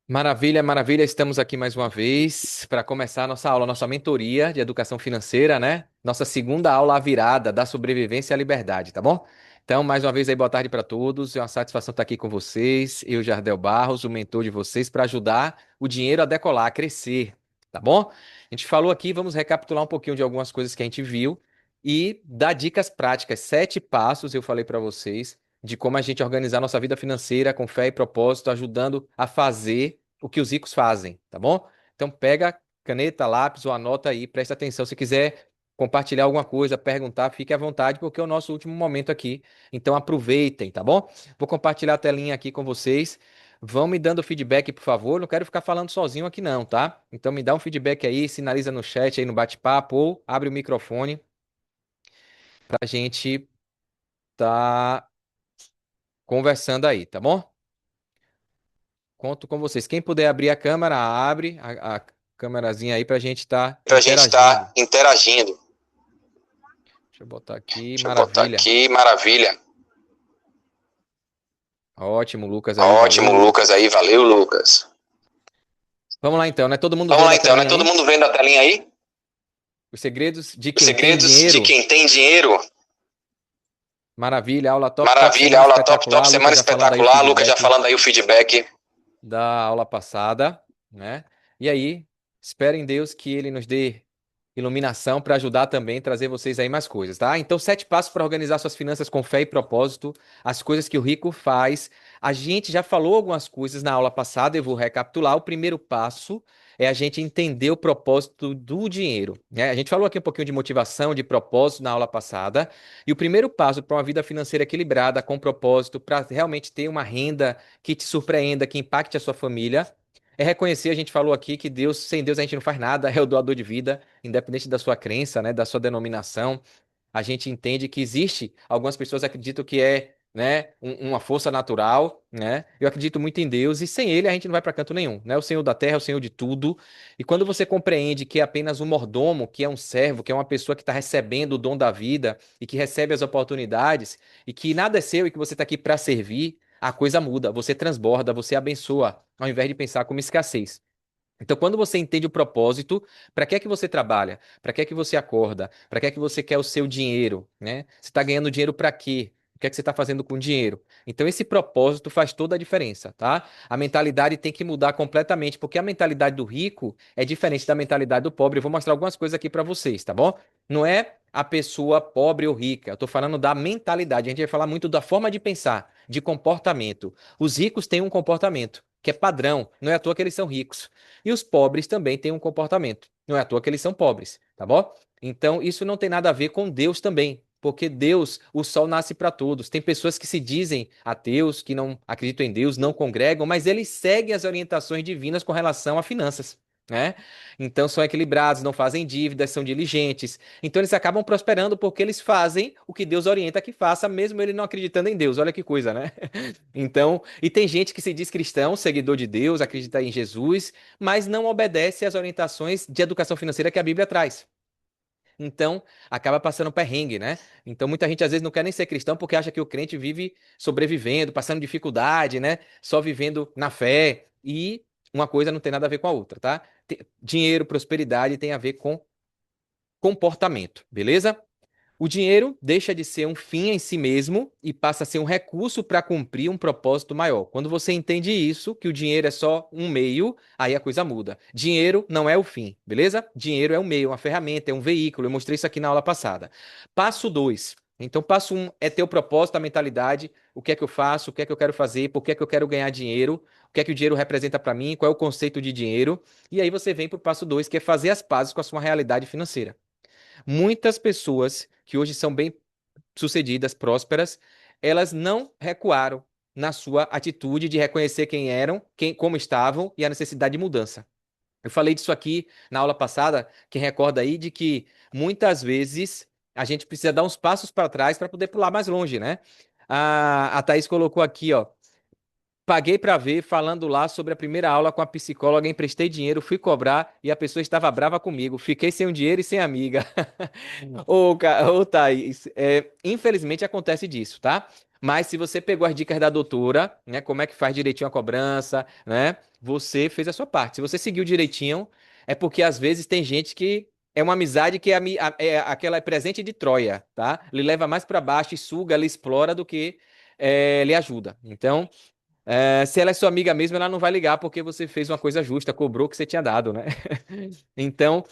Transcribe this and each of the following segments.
Maravilha, maravilha. Estamos aqui mais uma vez para começar a nossa aula, nossa mentoria de educação financeira, né? Nossa segunda aula à virada da sobrevivência à liberdade, tá bom? Então, mais uma vez aí, boa tarde para todos. É uma satisfação estar aqui com vocês. Eu, Jardel Barros, o mentor de vocês, para ajudar o dinheiro a decolar, a crescer, tá bom? A gente falou aqui, vamos recapitular um pouquinho de algumas coisas que a gente viu e dar dicas práticas, 7 passos eu falei para vocês de como a gente organizar nossa vida financeira com fé e propósito, ajudando a fazer o que os ricos fazem, tá bom? Então pega caneta, lápis ou anota aí, presta atenção. Se quiser compartilhar alguma coisa, perguntar, fique à vontade, porque é o nosso último momento aqui. Então aproveitem, tá bom? Vou compartilhar a telinha aqui com vocês. Vão me dando feedback, por favor. Não quero ficar falando sozinho aqui, não, tá? Então me dá um feedback aí, sinaliza no chat aí no bate-papo ou abre o microfone pra gente tá conversando aí, tá bom? Conto com vocês. Quem puder abrir a câmera, abre a câmerazinha aí pra gente estar Para a gente interagindo. estar interagindo. Deixa eu botar aqui, Deixa eu botar maravilha. aqui, maravilha. Ótimo, Lucas aí, valeu, Ótimo, Lucas Lucas. aí, valeu, Lucas. Vamos lá então, né? Todo mundo Vamos vendo lá a então, né? telinha Todo aí? mundo vendo a telinha aí? Os segredos de Os quem tem segredos de dinheiro. quem tem dinheiro. Maravilha, aula top, top, Maravilha, semana aula top, top, espetacular. Lucas semana já falando aí o espetacular. Lucas já feedback falando aí o feedback. da aula passada, né? E aí, espero em Deus que ele nos dê iluminação para ajudar também, trazer vocês aí mais coisas, tá? Então, 7 passos para organizar suas finanças com fé e propósito, as coisas que o rico faz. A gente já falou algumas coisas na aula passada, eu vou recapitular. O primeiro passo é a gente entender o propósito do dinheiro, né? A gente falou aqui um pouquinho de motivação, de propósito na aula passada, e o primeiro passo para uma vida financeira equilibrada, com propósito, para realmente ter uma renda que te surpreenda, que impacte a sua família, é reconhecer, a gente falou aqui que Deus, sem Deus a gente não faz nada, é o doador de vida, independente da sua crença, né, da sua denominação. A gente entende que existe, algumas pessoas acreditam que é, né, uma força natural, né? Eu acredito muito em Deus e sem ele a gente não vai para canto nenhum, né? O Senhor da terra é o Senhor de tudo. E quando você compreende que é apenas um mordomo, que é um servo, que é uma pessoa que está recebendo o dom da vida e que recebe as oportunidades e que nada é seu e que você está aqui para servir, a coisa muda, você transborda, você abençoa, ao invés de pensar como escassez. Então, quando você entende o propósito, para que é que você trabalha? Para que é que você acorda? Para que é que você quer o seu dinheiro, né? Você está ganhando dinheiro para quê? O que é que você está fazendo com o dinheiro? Então, esse propósito faz toda a diferença, tá? A mentalidade tem que mudar completamente, porque a mentalidade do rico é diferente da mentalidade do pobre. Eu vou mostrar algumas coisas aqui para vocês, tá bom? Não é a pessoa pobre ou rica. Eu estou falando da mentalidade. A gente vai falar muito da forma de pensar, de comportamento. Os ricos têm um comportamento que é padrão. Não é à toa que eles são ricos. E os pobres também têm um comportamento. Não é à toa que eles são pobres, tá bom? Então, isso não tem nada a ver com Deus também. Porque Deus, o sol nasce para todos. Tem pessoas que se dizem ateus, que não acreditam em Deus, não congregam, mas eles seguem as orientações divinas com relação a finanças, né? Então são equilibrados, não fazem dívidas, são diligentes. Então eles acabam prosperando porque eles fazem o que Deus orienta que faça, mesmo ele não acreditando em Deus. Olha que coisa, né? Então, e tem gente que se diz cristão, seguidor de Deus, acredita em Jesus, mas não obedece às orientações de educação financeira que a Bíblia traz. Então, acaba passando perrengue, né? Então, muita gente às vezes não quer nem ser cristão porque acha que o crente vive sobrevivendo, passando dificuldade, né? Só vivendo na fé. E uma coisa não tem nada a ver com a outra, tá? Dinheiro, prosperidade tem a ver com comportamento, beleza? O dinheiro deixa de ser um fim em si mesmo e passa a ser um recurso para cumprir um propósito maior. Quando você entende isso, que o dinheiro é só um meio, aí a coisa muda. Dinheiro não é o fim, beleza? Dinheiro é um meio, uma ferramenta, é um veículo. Eu mostrei isso aqui na aula passada. Passo 2. Então, passo 1 é ter o propósito, a mentalidade, o que é que eu faço, o que é que eu quero fazer, por que é que eu quero ganhar dinheiro, o que é que o dinheiro representa para mim, qual é o conceito de dinheiro. E aí você vem para o passo 2, que é fazer as pazes com a sua realidade financeira. Muitas pessoas que hoje são bem sucedidas, prósperas, elas não recuaram na sua atitude de reconhecer quem eram, como estavam e a necessidade de mudança. Eu falei disso aqui na aula passada, quem recorda aí, de que muitas vezes a gente precisa dar uns passos para trás para poder pular mais longe, né? A Thaís colocou aqui, ó. Paguei para ver, falando lá sobre a primeira aula com a psicóloga, emprestei dinheiro, fui cobrar e a pessoa estava brava comigo. Fiquei sem o dinheiro e sem amiga. Ô, Thaís, infelizmente acontece disso, tá? Mas se você pegou as dicas da doutora, né, como é que faz direitinho a cobrança, né, você fez a sua parte. Se você seguiu direitinho, é porque às vezes tem gente que é uma amizade que é aquela presente de Troia, tá? Lhe leva mais para baixo e suga, lhe explora do que lhe ajuda. Então, se ela é sua amiga mesmo, ela não vai ligar porque você fez uma coisa justa, cobrou o que você tinha dado, né? Então,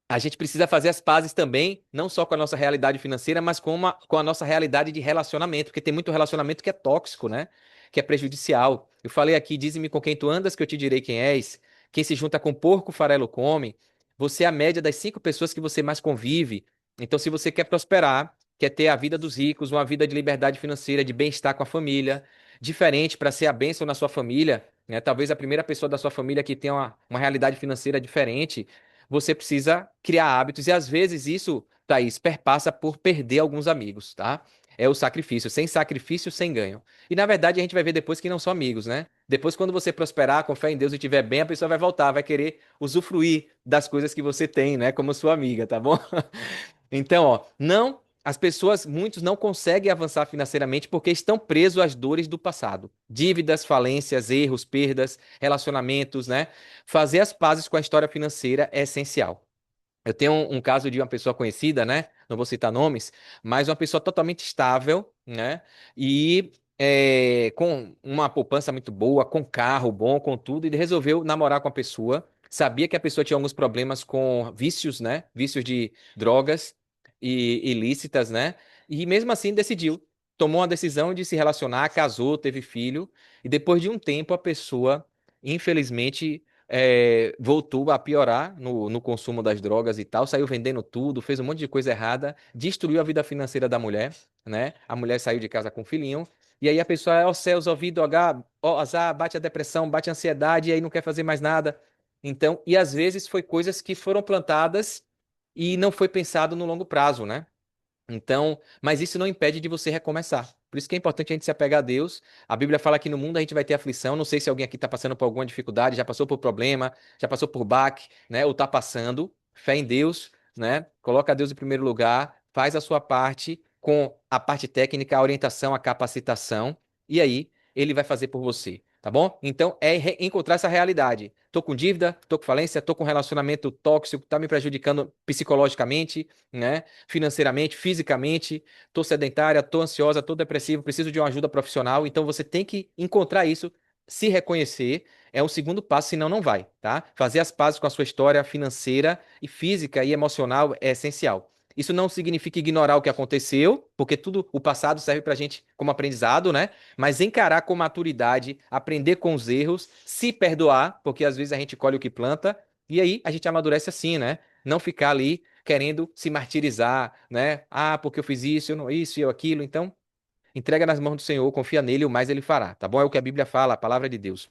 a gente precisa fazer as pazes também, não só com a nossa realidade financeira, mas com a nossa realidade de relacionamento, porque tem muito relacionamento que é tóxico, né? Que é prejudicial. Eu falei aqui, dize-me com quem tu andas, que eu te direi quem és. Quem se junta com porco, farelo come. Você é a média das 5 pessoas que você mais convive. Então, se você quer prosperar, quer ter a vida dos ricos, uma vida de liberdade financeira, de bem-estar com a família, diferente para ser a bênção na sua família, né? Talvez a primeira pessoa da sua família que tenha uma realidade financeira diferente, você precisa criar hábitos e às vezes isso, Thaís, perpassa por perder alguns amigos, tá? É o sacrifício, sem sacrifício, sem ganho. E na verdade a gente vai ver depois que não são amigos, né? Depois, quando você prosperar, com fé em Deus e estiver bem, a pessoa vai voltar, vai querer usufruir das coisas que você tem, né? Como sua amiga, tá bom? Então, ó, não, as pessoas, muitos não conseguem avançar financeiramente porque estão presos às dores do passado. Dívidas, falências, erros, perdas, relacionamentos, né? Fazer as pazes com a história financeira é essencial. Eu tenho um caso de uma pessoa conhecida, né? Não vou citar nomes, mas uma pessoa totalmente estável, né? E com uma poupança muito boa, com carro bom, com tudo, ele resolveu namorar com a pessoa. Sabia que a pessoa tinha alguns problemas com vícios, né? Vícios de drogas e ilícitas, né? E mesmo assim decidiu, tomou uma decisão de se relacionar, casou, teve filho, e depois de um tempo a pessoa, infelizmente voltou a piorar no consumo das drogas e tal, saiu vendendo tudo, fez um monte de coisa errada, destruiu a vida financeira da mulher, né? A mulher saiu de casa com um filhinho, e aí a pessoa, ó céus, ouvido, ó azar, bate a depressão, bate a ansiedade, e aí não quer fazer mais nada. Então, e às vezes foi coisas que foram plantadas e não foi pensado no longo prazo, né? Então, mas isso não impede de você recomeçar. Por isso que é importante a gente se apegar a Deus. A Bíblia fala que no mundo a gente vai ter aflição. Não sei se alguém aqui está passando por alguma dificuldade, já passou por problema, já passou por baque, né? Ou está passando. Fé em Deus, né? Coloca Deus em primeiro lugar, faz a sua parte com a parte técnica, a orientação, a capacitação, e aí ele vai fazer por você. Tá bom? Então é encontrar essa realidade. Tô com dívida, tô com falência, tô com relacionamento tóxico, tá me prejudicando psicologicamente, né? Financeiramente, fisicamente, tô sedentária, tô ansiosa, tô depressivo, preciso de uma ajuda profissional. Então você tem que encontrar isso, se reconhecer, é o segundo passo, senão não vai, tá? Fazer as pazes com a sua história financeira e física e emocional é essencial. Isso não significa ignorar o que aconteceu, porque tudo o passado serve pra gente como aprendizado, né? Mas encarar com maturidade, aprender com os erros, se perdoar, porque às vezes a gente colhe o que planta, e aí a gente amadurece assim, né? Não ficar ali querendo se martirizar, né? Ah, porque eu fiz isso, eu não isso e eu aquilo. Então, entrega nas mãos do Senhor, confia nele, o mais ele fará, tá bom? É o que a Bíblia fala, a palavra de Deus.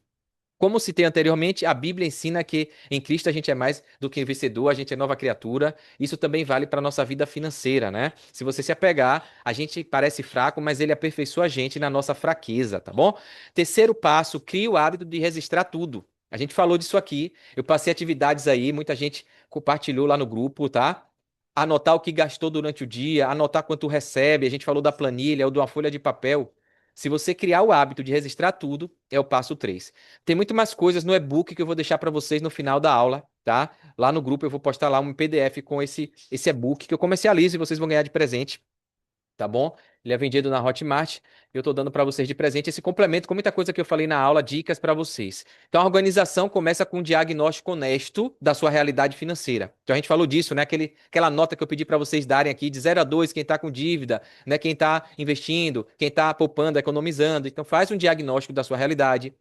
Como citei anteriormente, a Bíblia ensina que em Cristo a gente é mais do que vencedor, a gente é nova criatura. Isso também vale para a nossa vida financeira, né? Se você se apegar, a gente parece fraco, mas ele aperfeiçoa a gente na nossa fraqueza, tá bom? Terceiro passo, crie o hábito de registrar tudo. A gente falou disso aqui, eu passei atividades aí, muita gente compartilhou lá no grupo, tá? Anotar o que gastou durante o dia, anotar quanto recebe. A gente falou da planilha ou de uma folha de papel. Se você criar o hábito de registrar tudo, é o passo 3. Tem muito mais coisas no e-book que eu vou deixar para vocês no final da aula, tá? Lá no grupo eu vou postar lá um PDF com esse e-book que eu comercializo e vocês vão ganhar de presente, tá bom? Ele é vendido na Hotmart. Eu estou dando para vocês de presente esse complemento com muita coisa que eu falei na aula, dicas para vocês. Então, a organização começa com um diagnóstico honesto da sua realidade financeira. Então, a gente falou disso, né? Aquela nota que eu pedi para vocês darem aqui de 0 a 2, quem está com dívida, né? Quem está investindo, quem está poupando, economizando. Então, faz um diagnóstico da sua realidade.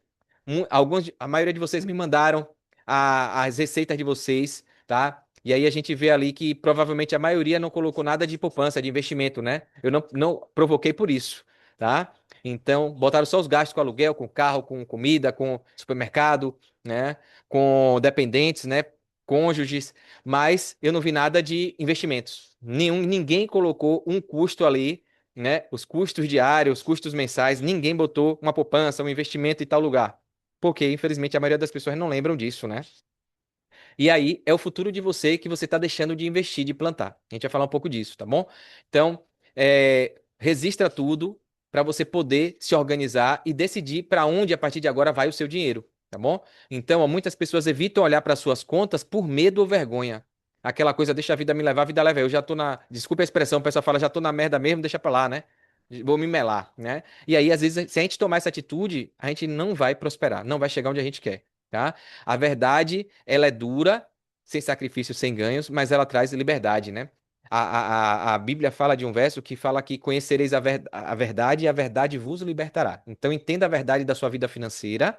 A maioria de vocês me mandaram as receitas de vocês, tá? E aí a gente vê ali que provavelmente a maioria não colocou nada de poupança, de investimento, né? Eu não provoquei por isso, tá? Então, botaram só os gastos com aluguel, com carro, com comida, com supermercado, né? Com dependentes, né? Cônjuges, mas eu não vi nada de investimentos. Ninguém colocou um custo ali, né? Os custos diários, os custos mensais, ninguém botou uma poupança, um investimento em tal lugar. Porque, infelizmente, a maioria das pessoas não lembram disso, né? E aí é o futuro de você que você está deixando de investir, de plantar. A gente vai falar um pouco disso, tá bom? Então, registra tudo, para você poder se organizar e decidir para onde a partir de agora vai o seu dinheiro, tá bom? Então, ó, muitas pessoas evitam olhar para suas contas por medo ou vergonha. Aquela coisa, deixa a vida me levar, a vida leva eu. Já tô na, desculpa a expressão, o pessoal fala, já tô na merda mesmo, deixa pra lá, né? Vou me melar, né? E aí, às vezes, se a gente tomar essa atitude, a gente não vai prosperar, não vai chegar onde a gente quer, tá? A verdade, ela é dura, sem sacrifício, sem ganhos, mas ela traz liberdade, né? A Bíblia fala de um verso que fala que conhecereis a verdade e a verdade vos libertará. Então, entenda a verdade da sua vida financeira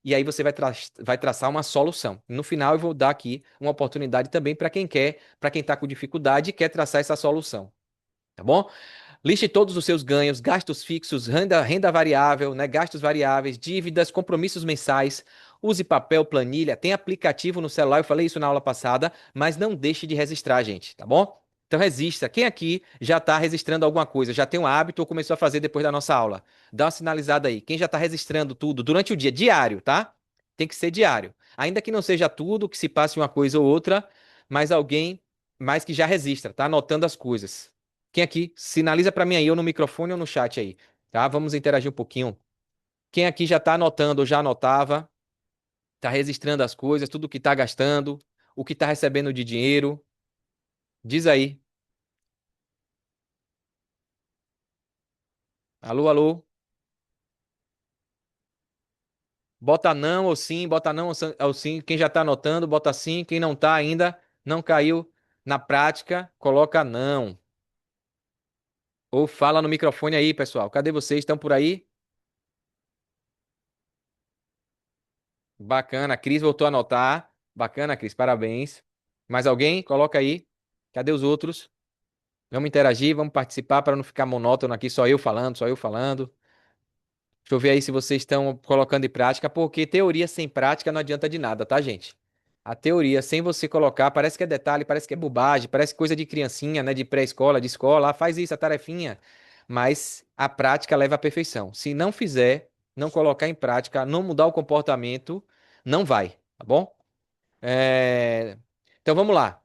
e aí você vai traçar uma solução. No final, eu vou dar aqui uma oportunidade também para quem quer, para quem está com dificuldade e quer traçar essa solução. Tá bom? Liste todos os seus ganhos, gastos fixos, renda variável, né, gastos variáveis, dívidas, compromissos mensais. Use papel, planilha, tem aplicativo no celular, eu falei isso na aula passada, mas não deixe de registrar, gente, tá bom? Então registra. Quem aqui já está registrando alguma coisa, já tem um hábito ou começou a fazer depois da nossa aula? Dá uma sinalizada aí. Quem já está registrando tudo durante o dia, diário, tá? Tem que ser diário. Ainda que não seja tudo, que se passe uma coisa ou outra, mas alguém mais que já registra, tá? Anotando as coisas. Quem aqui? Sinaliza para mim aí, ou no microfone ou no chat aí, tá? Vamos interagir um pouquinho. Quem aqui já tá anotando ou já anotava, tá registrando as coisas, tudo que tá gastando, o que tá recebendo de dinheiro, diz aí. Alô, alô? Bota não ou sim, bota não ou sim. Quem já tá anotando, bota sim. Quem não tá ainda, não caiu na prática, coloca não. Ou fala no microfone aí, pessoal. Cadê vocês? Estão por aí? Bacana, a Cris voltou a anotar. Bacana, Cris, parabéns. Mais alguém? Coloca aí. Cadê os outros? Vamos interagir, vamos participar para não ficar monótono aqui, só eu falando, só eu falando. Deixa eu ver aí se vocês estão colocando em prática, porque teoria sem prática não adianta de nada, tá, gente? A teoria sem você colocar, parece que é detalhe, parece que é bobagem, parece coisa de criancinha, né, de pré-escola, de escola, ah, faz isso, a tarefinha. Mas a prática leva à perfeição. Se não fizer, não colocar em prática, não mudar o comportamento, não vai, tá bom? Então vamos lá.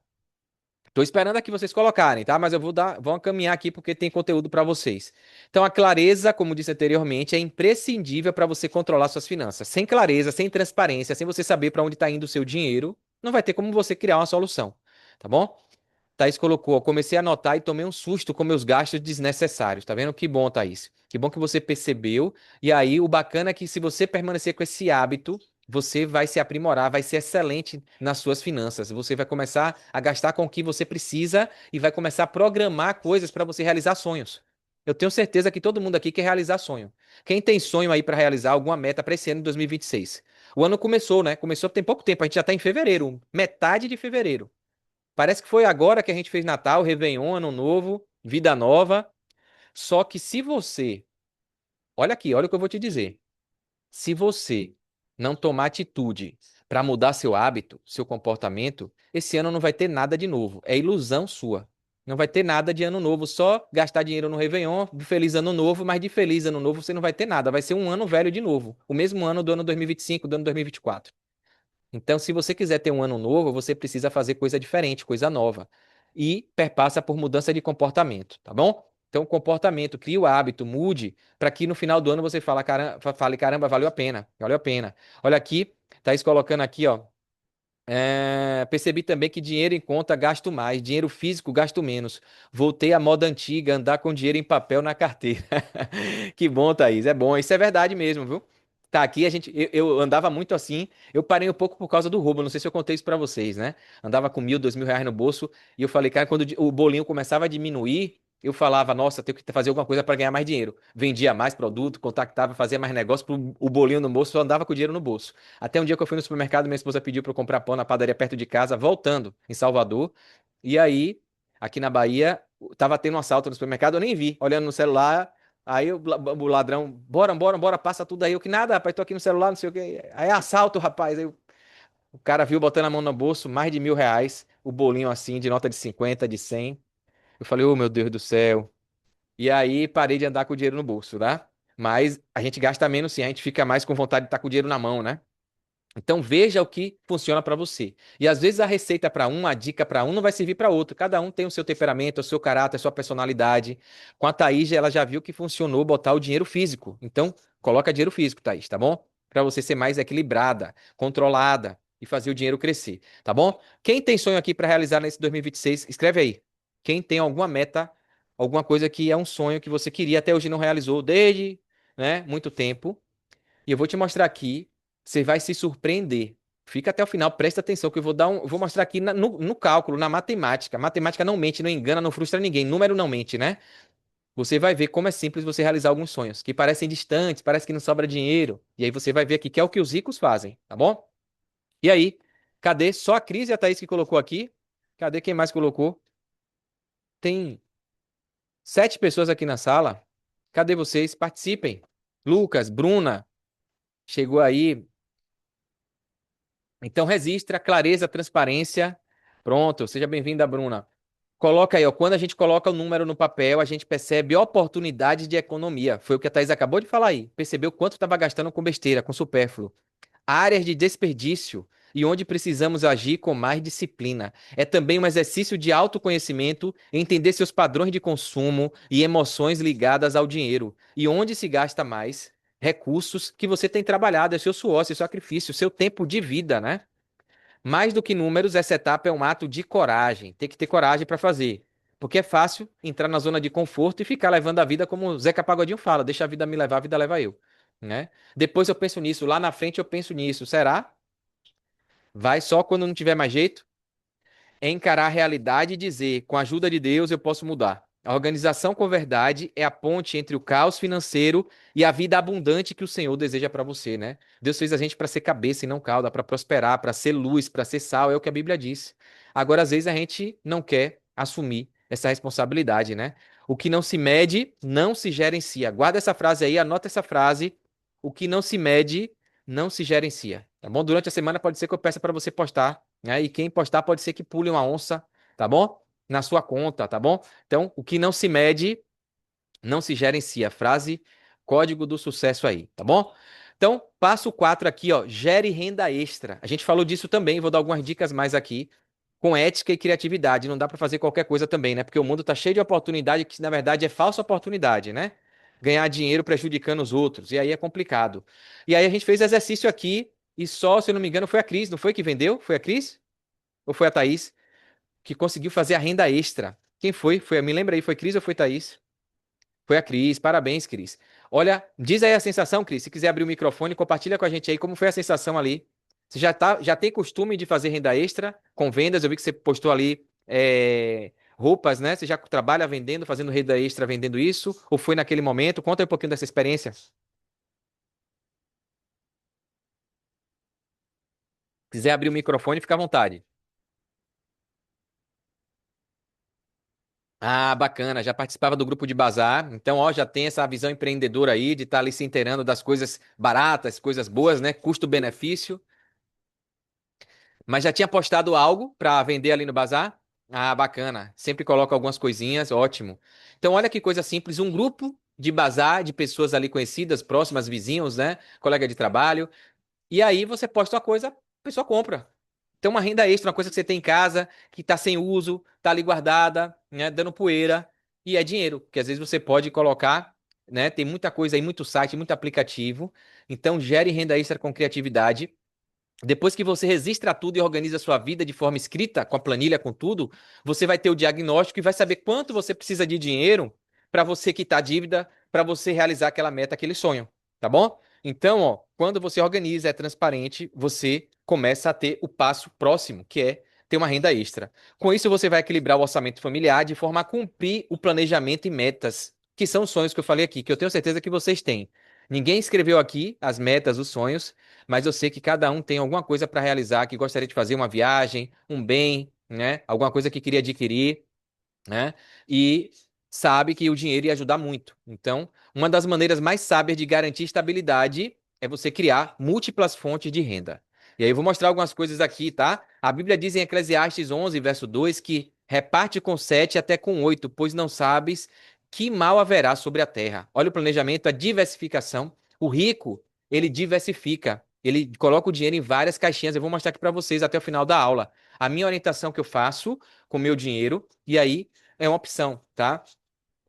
Tô esperando aqui vocês colocarem, tá? Mas eu vou caminhar aqui porque tem conteúdo para vocês. Então a clareza, como disse anteriormente, é imprescindível para você controlar suas finanças. Sem clareza, sem transparência, sem você saber para onde está indo o seu dinheiro, não vai ter como você criar uma solução, tá bom? Thaís colocou, ó, comecei a anotar e tomei um susto com meus gastos desnecessários. Tá vendo? Que bom, Thaís. Que bom que você percebeu. E aí, o bacana é que se você permanecer com esse hábito, você vai se aprimorar, vai ser excelente nas suas finanças. Você vai começar a gastar com o que você precisa e vai começar a programar coisas para você realizar sonhos. Eu tenho certeza que todo mundo aqui quer realizar sonho. Quem tem sonho aí para realizar alguma meta para esse ano de 2026? O ano começou, né? Começou tem pouco tempo, a gente já está em fevereiro, metade de fevereiro. Parece que foi agora que a gente fez Natal, Réveillon, Ano Novo, Vida Nova. Só que se você, olha aqui, olha o que eu vou te dizer. Se você não tomar atitude para mudar seu hábito, seu comportamento, esse ano não vai ter nada de novo. É ilusão sua. Não vai ter nada de ano novo, só gastar dinheiro no Réveillon, de feliz ano novo, mas de feliz ano novo você não vai ter nada. Vai ser um ano velho de novo. O mesmo ano do ano 2025, do ano 2024. Então, se você quiser ter um ano novo, você precisa fazer coisa diferente, coisa nova. E perpassa por mudança de comportamento, tá bom? Então, comportamento, crie o hábito, mude, para que no final do ano você fale, caramba, valeu a pena, valeu a pena. Olha aqui, Thaís colocando aqui, ó. Percebi também que dinheiro em conta gasto mais, dinheiro físico gasto menos. Voltei à moda antiga, andar com dinheiro em papel na carteira. Que bom, Thaís, é bom, isso é verdade mesmo, viu? Tá, aqui eu andava muito assim, eu parei um pouco por causa do roubo, não sei se eu contei isso pra vocês, né? Andava com 1.000, 2.000 reais no bolso e eu falei, cara, quando o bolinho começava a diminuir, eu falava, nossa, tenho que fazer alguma coisa para ganhar mais dinheiro. Vendia mais produto, contactava, fazia mais negócio, o bolinho no bolso, eu andava com o dinheiro no bolso. Até um dia que eu fui no supermercado, minha esposa pediu para eu comprar pão na padaria perto de casa, voltando em Salvador. E aí, aqui na Bahia, tava tendo um assalto no supermercado, eu nem vi, olhando no celular. Aí o ladrão, bora, bora, bora, passa tudo aí. Eu que nada, rapaz, tô aqui no celular, não sei o quê. Aí é assalto, rapaz. Aí o cara viu botando a mão no bolso, mais de 1.000 reais, o bolinho assim, de nota de 50, de 100. Eu falei, oh meu Deus do céu. E aí parei de andar com o dinheiro no bolso, tá? Mas a gente gasta menos sim, a gente fica mais com vontade de estar com o dinheiro na mão, né? Então veja o que funciona para você. E às vezes a receita para um, a dica para um não vai servir para outro. Cada um tem o seu temperamento, o seu caráter, a sua personalidade. Com a Thaís, ela já viu que funcionou botar o dinheiro físico. Então coloca dinheiro físico, Thaís, tá bom? Para você ser mais equilibrada, controlada e fazer o dinheiro crescer, tá bom? Quem tem sonho aqui para realizar nesse 2026, escreve aí. Quem tem alguma meta, alguma coisa que é um sonho que você queria até hoje e não realizou desde, né, muito tempo. E eu vou te mostrar aqui, você vai se surpreender. Fica até o final, presta atenção, que eu vou mostrar aqui no cálculo, na matemática. Matemática não mente, não engana, não frustra ninguém. Número não mente, né? Você vai ver como é simples você realizar alguns sonhos, que parecem distantes, parece que não sobra dinheiro. E aí você vai ver aqui que é o que os ricos fazem, tá bom? E aí, cadê? Só a Cris e a Thaís que colocou aqui? Cadê quem mais colocou? Tem 7 pessoas aqui na sala. Cadê vocês? Participem. Lucas, Bruna, chegou aí. Então, registra, clareza, transparência. Pronto, seja bem-vinda, Bruna. Coloca aí, ó, quando a gente coloca o número no papel, a gente percebe oportunidades de economia. Foi o que a Thaís acabou de falar aí. Percebeu quanto estava gastando com besteira, com supérfluo. Áreas de desperdício e onde precisamos agir com mais disciplina. É também um exercício de autoconhecimento, entender seus padrões de consumo e emoções ligadas ao dinheiro. E onde se gasta mais recursos que você tem trabalhado, é seu suor, seu sacrifício, seu tempo de vida, né? Mais do que números, essa etapa é um ato de coragem. Tem que ter coragem para fazer. Porque é fácil entrar na zona de conforto e ficar levando a vida como o Zeca Pagodinho fala: deixa a vida me levar, a vida leva eu. Né? Depois eu penso nisso, lá na frente eu penso nisso. Será? Vai só quando não tiver mais jeito? É encarar a realidade e dizer: com a ajuda de Deus eu posso mudar. A organização com verdade é a ponte entre o caos financeiro e a vida abundante que o Senhor deseja para você, né? Deus fez a gente para ser cabeça e não cauda, para prosperar, para ser luz, para ser sal, é o que a Bíblia diz. Agora, às vezes a gente não quer assumir essa responsabilidade, né? O que não se mede, não se gerencia. Guarda essa frase aí, anota essa frase. O que não se mede, não se gerencia. Tá bom? Durante a semana pode ser que eu peça para você postar, né? E quem postar pode ser que pule uma onça, tá bom? Na sua conta, tá bom? Então, o que não se mede, não se gerencia. Frase, código do sucesso aí, tá bom? Então, passo 4 aqui, ó, gere renda extra. A gente falou disso também, vou dar algumas dicas mais aqui. Com ética e criatividade, não dá para fazer qualquer coisa também, né? Porque o mundo tá cheio de oportunidade que na verdade é falsa oportunidade, né? Ganhar dinheiro prejudicando os outros, e aí é complicado. E aí a gente fez exercício aqui e só, se eu não me engano, foi a Cris, não foi que vendeu? Foi a Cris? Ou foi a Thaís que conseguiu fazer a renda extra? Quem foi? Foi, me lembra aí, foi Cris ou foi Thaís? Foi a Cris, parabéns, Cris. Olha, diz aí a sensação, Cris. Se quiser abrir o microfone, compartilha com a gente aí como foi a sensação ali. Você já tem costume de fazer renda extra com vendas? Eu vi que você postou ali roupas, né? Você já trabalha vendendo, fazendo renda extra, vendendo isso? Ou foi naquele momento? Conta aí um pouquinho dessa experiência. Se quiser abrir o microfone, fica à vontade. Ah, bacana, já participava do grupo de bazar, então ó, já tem essa visão empreendedora aí de estar ali se inteirando das coisas baratas, coisas boas, né? Custo-benefício. Mas já tinha postado algo para vender ali no bazar? Ah, bacana. Sempre coloca algumas coisinhas, ótimo. Então, olha que coisa simples, um grupo de bazar de pessoas ali conhecidas, próximas, vizinhos, né? Colega de trabalho. E aí você posta uma coisa, a pessoa compra. Então, uma renda extra, uma coisa que você tem em casa, que está sem uso, está ali guardada, né? Dando poeira. E é dinheiro, que às vezes você pode colocar, né? Tem muita coisa aí, muito site, muito aplicativo. Então, gere renda extra com criatividade. Depois que você registra tudo e organiza a sua vida de forma escrita, com a planilha, com tudo, você vai ter o diagnóstico e vai saber quanto você precisa de dinheiro para você quitar a dívida, para você realizar aquela meta, aquele sonho, tá bom? Então, ó, quando você organiza, é transparente, você começa a ter o passo próximo, que é ter uma renda extra. Com isso, você vai equilibrar o orçamento familiar de forma a cumprir o planejamento e metas, que são os sonhos que eu falei aqui, que eu tenho certeza que vocês têm. Ninguém escreveu aqui as metas, os sonhos, mas eu sei que cada um tem alguma coisa para realizar, que gostaria de fazer uma viagem, um bem, né? Alguma coisa que queria adquirir, né? E sabe que o dinheiro ia ajudar muito. Então, uma das maneiras mais sábias de garantir estabilidade é você criar múltiplas fontes de renda. E aí eu vou mostrar algumas coisas aqui, tá? A Bíblia diz em Eclesiastes 11, verso 2, que reparte com 7 até com 8, pois não sabes que mal haverá sobre a terra. Olha o planejamento, a diversificação. O rico, ele diversifica. Ele coloca o dinheiro em várias caixinhas. Eu vou mostrar aqui para vocês até o final da aula. A minha orientação que eu faço com o meu dinheiro, e aí é uma opção, tá?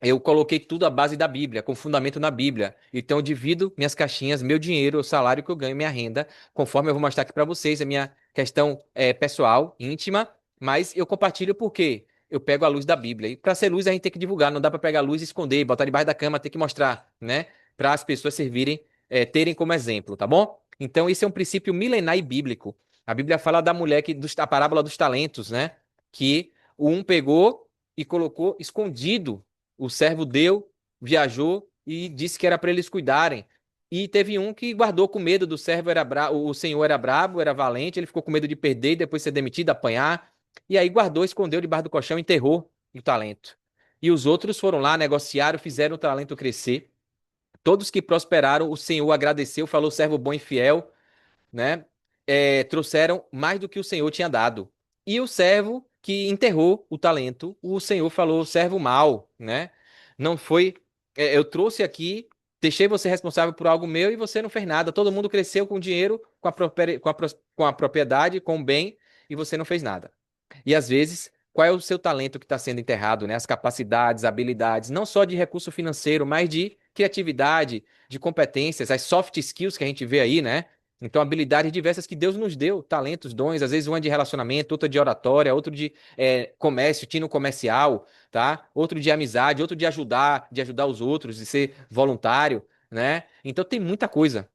Eu coloquei tudo à base da Bíblia, com fundamento na Bíblia. Então, eu divido minhas caixinhas, meu dinheiro, o salário que eu ganho, minha renda, conforme eu vou mostrar aqui para vocês, a minha questão pessoal, íntima, mas eu compartilho porque eu pego a luz da Bíblia. E para ser luz, a gente tem que divulgar, não dá para pegar a luz e esconder, botar debaixo da cama, tem que mostrar, né? Para as pessoas servirem, terem como exemplo, tá bom? Então, esse é um princípio milenar e bíblico. A Bíblia fala da mulher a parábola dos talentos, né? Que o um pegou e colocou escondido, o servo deu, viajou e disse que era para eles cuidarem. E teve um que guardou com medo do servo, o senhor era brabo, era valente, ele ficou com medo de perder e depois ser demitido, apanhar. E aí guardou, escondeu debaixo do colchão, enterrou o talento. E os outros foram lá, negociaram, fizeram o talento crescer. Todos que prosperaram, o senhor agradeceu, falou servo bom e fiel, né? Trouxeram mais do que o Senhor tinha dado. E o servo que enterrou o talento, o Senhor falou, servo mau, né? Não foi. Eu trouxe aqui, deixei você responsável por algo meu e você não fez nada. Todo mundo cresceu com dinheiro, com a propriedade, com o bem, e você não fez nada. E às vezes, qual é o seu talento que está sendo enterrado, né? As capacidades, habilidades, não só de recurso financeiro, mas de criatividade, de competências, as soft skills que a gente vê aí, né? Então, habilidades diversas que Deus nos deu, talentos, dons, às vezes uma de relacionamento, outra de oratória, outro de comércio, tino comercial, tá? Outro de amizade, outro de ajudar os outros, de ser voluntário, né? Então, tem muita coisa.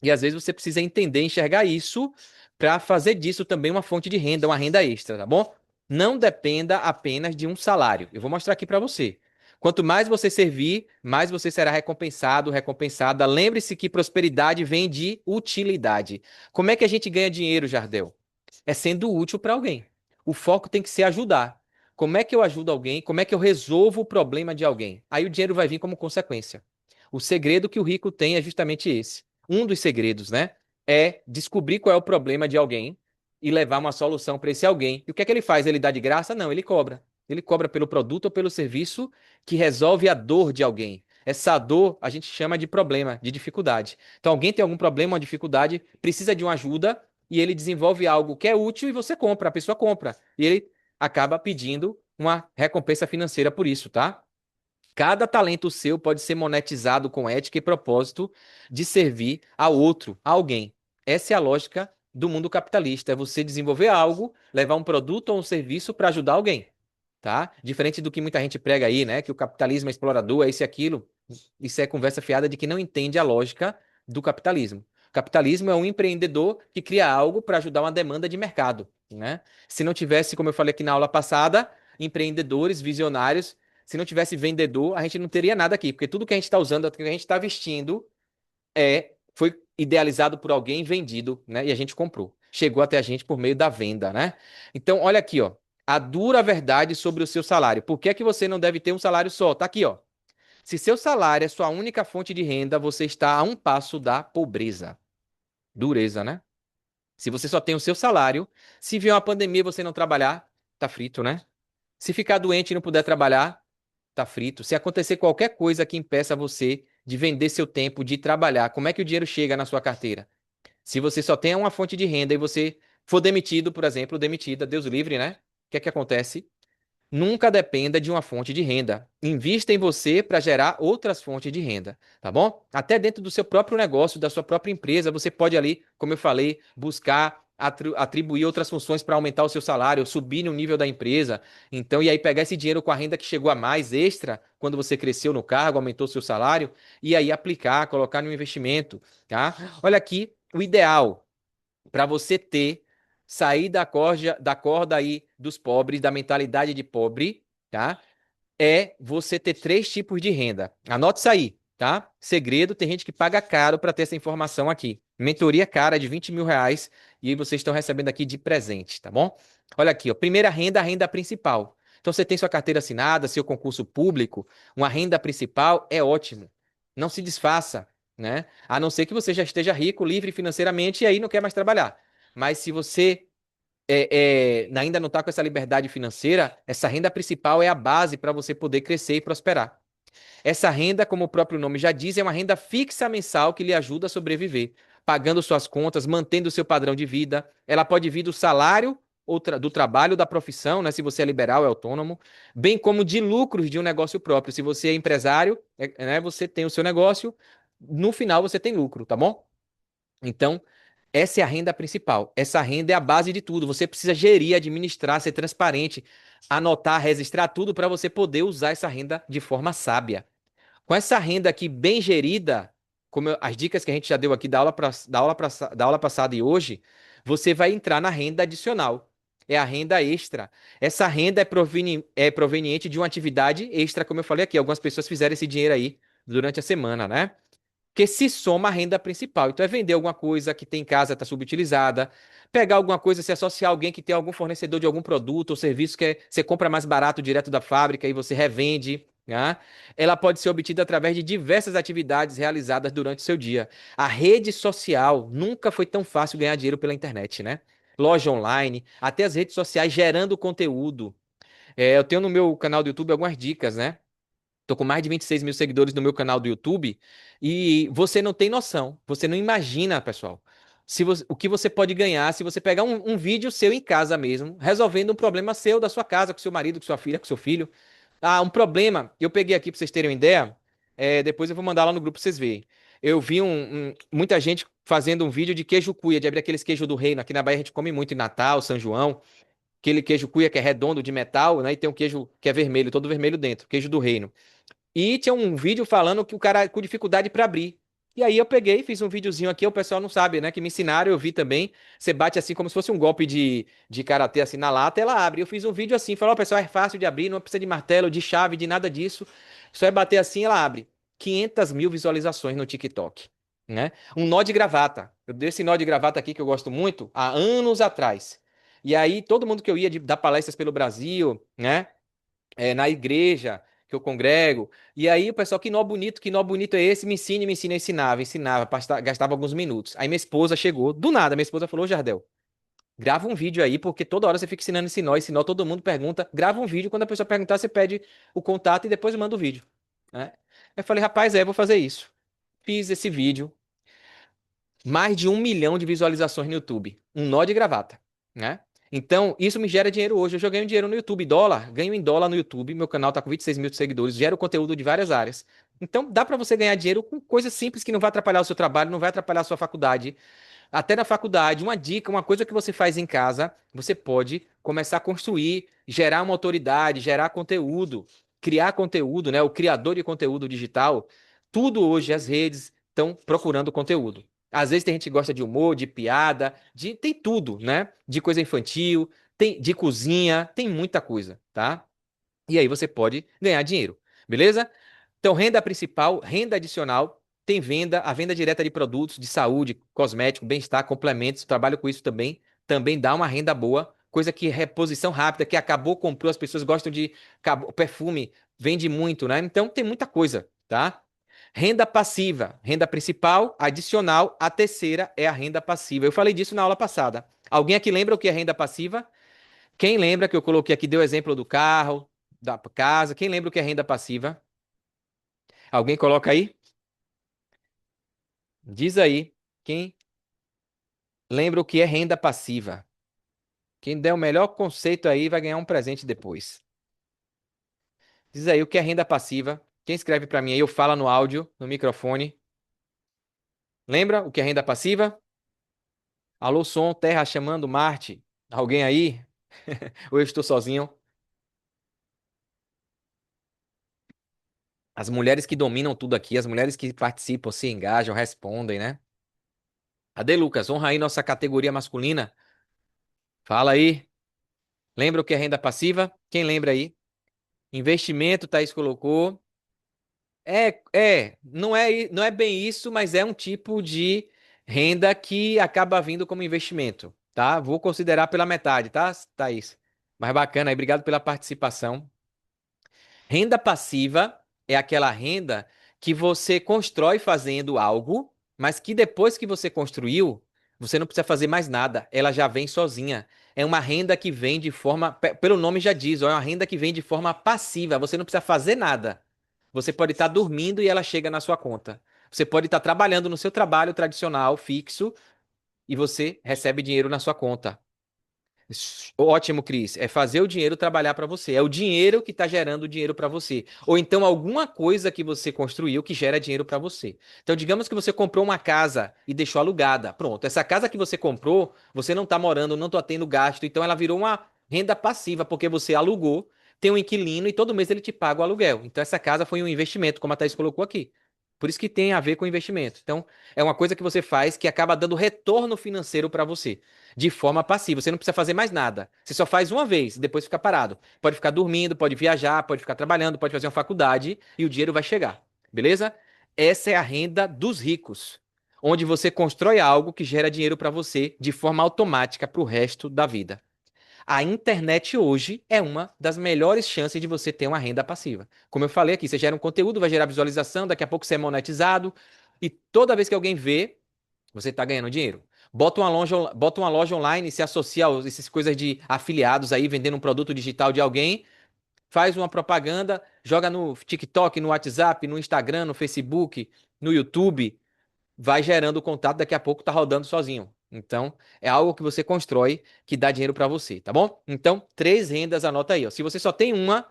E às vezes você precisa entender, enxergar isso para fazer disso também uma fonte de renda, uma renda extra, tá bom? Não dependa apenas de um salário. Eu vou mostrar aqui para você. Quanto mais você servir, mais você será recompensado, recompensada. Lembre-se que prosperidade vem de utilidade. Como é que a gente ganha dinheiro, Jardel? É sendo útil para alguém. O foco tem que ser ajudar. Como é que eu ajudo alguém? Como é que eu resolvo o problema de alguém? Aí o dinheiro vai vir como consequência. O segredo que o rico tem é justamente esse. Um dos segredos, né? É descobrir qual é o problema de alguém e levar uma solução para esse alguém. E o que é que ele faz? Ele dá de graça? Não, ele cobra. Ele cobra pelo produto ou pelo serviço que resolve a dor de alguém. Essa dor a gente chama de problema, de dificuldade. Então, alguém tem algum problema, uma dificuldade, precisa de uma ajuda e ele desenvolve algo que é útil e você compra, a pessoa compra. E ele acaba pedindo uma recompensa financeira por isso, tá? Cada talento seu pode ser monetizado com ética e propósito de servir a outro, a alguém. Essa é a lógica do mundo capitalista, é você desenvolver algo, levar um produto ou um serviço para ajudar alguém, tá? Diferente do que muita gente prega aí, né, que o capitalismo é explorador, é isso e aquilo. Isso é conversa fiada de que não entende a lógica do capitalismo. O capitalismo é um empreendedor que cria algo para ajudar uma demanda de mercado, né? Se não tivesse, como eu falei aqui na aula passada, empreendedores, visionários, se não tivesse vendedor, a gente não teria nada aqui, porque tudo que a gente está usando, tudo que a gente está vestindo, foi idealizado por alguém, vendido, né? E a gente comprou. Chegou até a gente por meio da venda, né? Então, olha aqui, ó. A dura verdade sobre o seu salário. Por que é que você não deve ter um salário só? Tá aqui, ó. Se seu salário é sua única fonte de renda, você está a um passo da pobreza. Dureza, né? Se você só tem o seu salário, se vier uma pandemia e você não trabalhar, tá frito, né? Se ficar doente e não puder trabalhar, tá frito. Se acontecer qualquer coisa que impeça você de vender seu tempo, de trabalhar, como é que o dinheiro chega na sua carteira? Se você só tem uma fonte de renda e você for demitido, por exemplo, demitida, Deus livre, né? O que é que acontece? Nunca dependa de uma fonte de renda. Invista em você para gerar outras fontes de renda, tá bom? Até dentro do seu próprio negócio, da sua própria empresa, você pode ali, como eu falei, buscar atribuir outras funções para aumentar o seu salário, subir no nível da empresa. Então, e aí pegar esse dinheiro com a renda que chegou a mais extra quando você cresceu no cargo, aumentou o seu salário, e aí aplicar, colocar no investimento, tá? Olha aqui, o ideal para você ter, sair da corda aí dos pobres, da mentalidade de pobre, tá? É você ter três tipos de renda. Anote isso aí, tá? Segredo, tem gente que paga caro para ter essa informação aqui. Mentoria cara de R$ 20.000 e vocês estão recebendo aqui de presente, tá bom? Olha aqui, ó. Primeira renda, a renda principal. Então você tem sua carteira assinada, seu concurso público, uma renda principal é ótimo. Não se desfaça, né? A não ser que você já esteja rico, livre financeiramente e aí não quer mais trabalhar. Mas se você ainda não está com essa liberdade financeira, essa renda principal é a base para você poder crescer e prosperar. Essa renda, como o próprio nome já diz, é uma renda fixa mensal que lhe ajuda a sobreviver. pagando suas contas, mantendo o seu padrão de vida. Ela pode vir do salário do trabalho, da profissão, né? Se você é liberal, é autônomo, bem como de lucros de um negócio próprio. Se você é empresário, né? Você tem o seu negócio, no final você tem lucro, tá bom? Então, essa é a renda principal. Essa renda é a base de tudo. Você precisa gerir, administrar, ser transparente, anotar, registrar tudo para você poder usar essa renda de forma sábia. Com essa renda aqui bem gerida, as dicas que a gente já deu aqui da aula passada e hoje, você vai entrar na renda adicional. É a renda extra. Essa renda é proveniente de uma atividade extra, como eu falei aqui. Algumas pessoas fizeram esse dinheiro aí durante a semana, né? Que se soma à renda principal. Então é vender alguma coisa que tem em casa, está subutilizada, pegar alguma coisa, se associar a alguém que tem algum fornecedor de algum produto ou serviço você compra mais barato direto da fábrica e você revende. Né? Ela pode ser obtida através de diversas atividades realizadas durante o seu dia. A rede social nunca foi tão fácil ganhar dinheiro pela internet, né? Loja online, até as redes sociais gerando conteúdo. Eu tenho no meu canal do YouTube algumas dicas, né? Tô com mais de 26 mil seguidores no meu canal do YouTube e você não tem noção, você não imagina, pessoal, o que você pode ganhar se você pegar um vídeo seu em casa mesmo, resolvendo um problema seu da sua casa, com seu marido, com sua filha, com seu filho. Ah, um problema, eu peguei aqui para vocês terem uma ideia, depois eu vou mandar lá no grupo pra vocês verem. Eu vi muita gente fazendo um vídeo de queijo cuia, de abrir aqueles queijos do reino. Aqui na Bahia a gente come muito em Natal, São João. Aquele queijo cuia que é redondo de metal, né? E tem um queijo que é vermelho, todo vermelho dentro, queijo do reino. E tinha um vídeo falando que o cara com dificuldade para abrir. E aí eu peguei, fiz um videozinho aqui, o pessoal não sabe, né? Que me ensinaram, eu vi também. Você bate assim como se fosse um golpe de karatê assim na lata, ela abre. Eu fiz um vídeo assim, falou, ó, pessoal, é fácil de abrir, não precisa de martelo, de chave, de nada disso. Só é bater assim, ela abre. 500 mil visualizações no TikTok, né? Um nó de gravata. Eu dei esse nó de gravata aqui que eu gosto muito há anos atrás. E aí todo mundo que eu ia dar palestras pelo Brasil, né? Na igreja que eu congrego. E aí o pessoal, que nó bonito é esse? Me ensina, eu ensinava, gastava alguns minutos. Aí minha esposa chegou, do nada, minha esposa falou, Jardel, grava um vídeo aí, porque toda hora você fica ensinando esse nó todo mundo pergunta, grava um vídeo, quando a pessoa perguntar, você pede o contato e depois manda o vídeo, né? Eu falei, rapaz, vou fazer isso. Fiz esse vídeo, mais de 1 milhão de visualizações no YouTube. Um nó de gravata, né? Então, isso me gera dinheiro hoje. Eu ganho dinheiro no YouTube, dólar, ganho em dólar no YouTube. Meu canal tá com 26 mil seguidores, gero conteúdo de várias áreas. Então, dá para você ganhar dinheiro com coisas simples que não vai atrapalhar o seu trabalho, não vai atrapalhar a sua faculdade. Até na faculdade, uma dica, uma coisa que você faz em casa, você pode começar a construir, gerar uma autoridade, gerar conteúdo, criar conteúdo, né? O criador de conteúdo digital, tudo hoje as redes estão procurando conteúdo. Às vezes tem gente que gosta de humor, de piada, tem tudo, né? De coisa infantil, tem de cozinha, tem muita coisa, tá? E aí você pode ganhar dinheiro, beleza? Então, renda principal, renda adicional, tem venda, a venda direta de produtos de saúde, cosmético, bem-estar, complementos, trabalho com isso também, também dá uma renda boa, coisa que reposição rápida, que acabou, comprou, as pessoas gostam de perfume, vende muito, né? Então tem muita coisa, tá? Renda passiva, renda principal, adicional, a terceira é a renda passiva. Eu falei disso na aula passada. Alguém aqui lembra o que é renda passiva? Quem lembra que eu coloquei aqui, deu exemplo do carro, da casa, quem lembra o que é renda passiva? Alguém coloca aí? Diz aí, quem lembra o que é renda passiva? Quem der o melhor conceito aí vai ganhar um presente depois. Diz aí o que é renda passiva. Quem escreve para mim aí, eu falo no áudio, no microfone. Lembra o que é renda passiva? Alô, som, Terra chamando Marte. Alguém aí? Ou eu estou sozinho? As mulheres que dominam tudo aqui, as mulheres que participam, se engajam, respondem, né? Cadê, Lucas? Honra aí nossa categoria masculina. Fala aí. Lembra o que é renda passiva? Quem lembra aí? Investimento, Thaís colocou. Não é bem isso, mas é um tipo de renda que acaba vindo como investimento, tá? Vou considerar pela metade, tá, Thaís? Mas bacana aí, obrigado pela participação. Renda passiva é aquela renda que você constrói fazendo algo, mas que depois que você construiu, você não precisa fazer mais nada, ela já vem sozinha. É uma renda que vem de forma, pelo nome já diz, ó, é uma renda que vem de forma passiva, você não precisa fazer nada. Você pode estar dormindo e ela chega na sua conta. Você pode estar trabalhando no seu trabalho tradicional, fixo, e você recebe dinheiro na sua conta. Ótimo, Cris. É fazer o dinheiro trabalhar para você. É o dinheiro que está gerando o dinheiro para você. Ou então alguma coisa que você construiu que gera dinheiro para você. Então, digamos que você comprou uma casa e deixou alugada. Pronto. Essa casa que você comprou, você não está morando, não está tendo gasto. Então, ela virou uma renda passiva, porque você alugou, tem um inquilino e todo mês ele te paga o aluguel. Então, essa casa foi um investimento, como a Thaís colocou aqui. Por isso que tem a ver com investimento. Então, é uma coisa que você faz que acaba dando retorno financeiro para você de forma passiva. Você não precisa fazer mais nada. Você só faz uma vez, depois fica parado. Pode ficar dormindo, pode viajar, pode ficar trabalhando, pode fazer uma faculdade e o dinheiro vai chegar. Beleza? Essa é a renda dos ricos, onde você constrói algo que gera dinheiro para você de forma automática para o resto da vida. A internet hoje é uma das melhores chances de você ter uma renda passiva. Como eu falei aqui, você gera um conteúdo, vai gerar visualização, daqui a pouco você é monetizado e toda vez que alguém vê, você está ganhando dinheiro. Bota uma loja online, se associa a essas coisas de afiliados aí, vendendo um produto digital de alguém, faz uma propaganda, joga no TikTok, no WhatsApp, no Instagram, no Facebook, no YouTube, vai gerando contato, daqui a pouco tá rodando sozinho. Então, é algo que você constrói que dá dinheiro para você, tá bom? Então, três rendas, anota aí, ó. Se você só tem uma,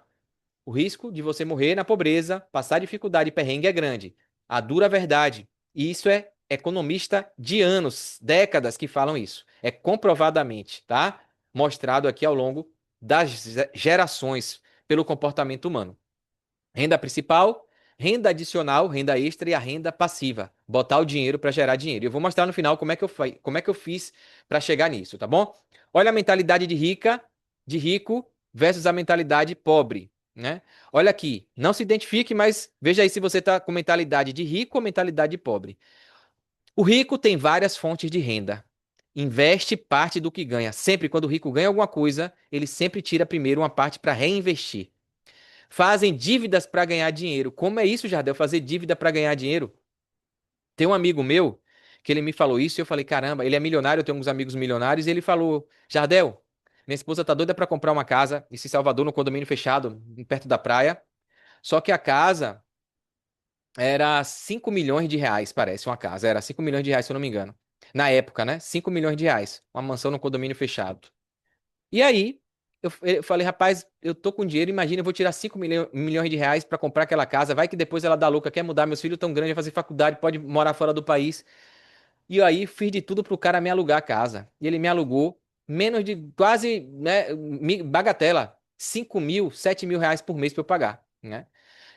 o risco de você morrer na pobreza, passar dificuldade e perrengue é grande. A dura verdade. E isso é economista de anos, décadas que falam isso. É comprovadamente, tá? Mostrado aqui ao longo das gerações pelo comportamento humano. Renda principal, renda adicional, renda extra e a renda passiva. Botar o dinheiro para gerar dinheiro. Eu vou mostrar no final como é que eu fiz para chegar nisso, tá bom? Olha a mentalidade de rico versus a mentalidade pobre, né? Olha aqui, não se identifique, mas veja aí se você está com mentalidade de rico ou mentalidade de pobre. O rico tem várias fontes de renda. Investe parte do que ganha. Sempre quando o rico ganha alguma coisa, ele sempre tira primeiro uma parte para reinvestir. Fazem dívidas para ganhar dinheiro. Como é isso, Jardel? Fazer dívida para ganhar dinheiro? Tem um amigo meu que ele me falou isso e eu falei, caramba, ele é milionário, eu tenho uns amigos milionários, e ele falou, Jardel, minha esposa tá doida para comprar uma casa em Salvador, no condomínio fechado, perto da praia. Só que a casa era 5 milhões de reais, parece, uma casa. Era 5 milhões de reais, se eu não me engano. Na época, né? 5 milhões de reais. Uma mansão no condomínio fechado. E aí, eu falei, rapaz, eu tô com dinheiro, imagina, eu vou tirar 5 milhões de reais pra comprar aquela casa, vai que depois ela dá louca, quer mudar, meus filhos tão grandes, vai fazer faculdade, pode morar fora do país. E aí, fiz de tudo pro cara me alugar a casa. E ele me alugou menos de quase, né, bagatela, 5 mil, 7 mil reais por mês pra eu pagar, né?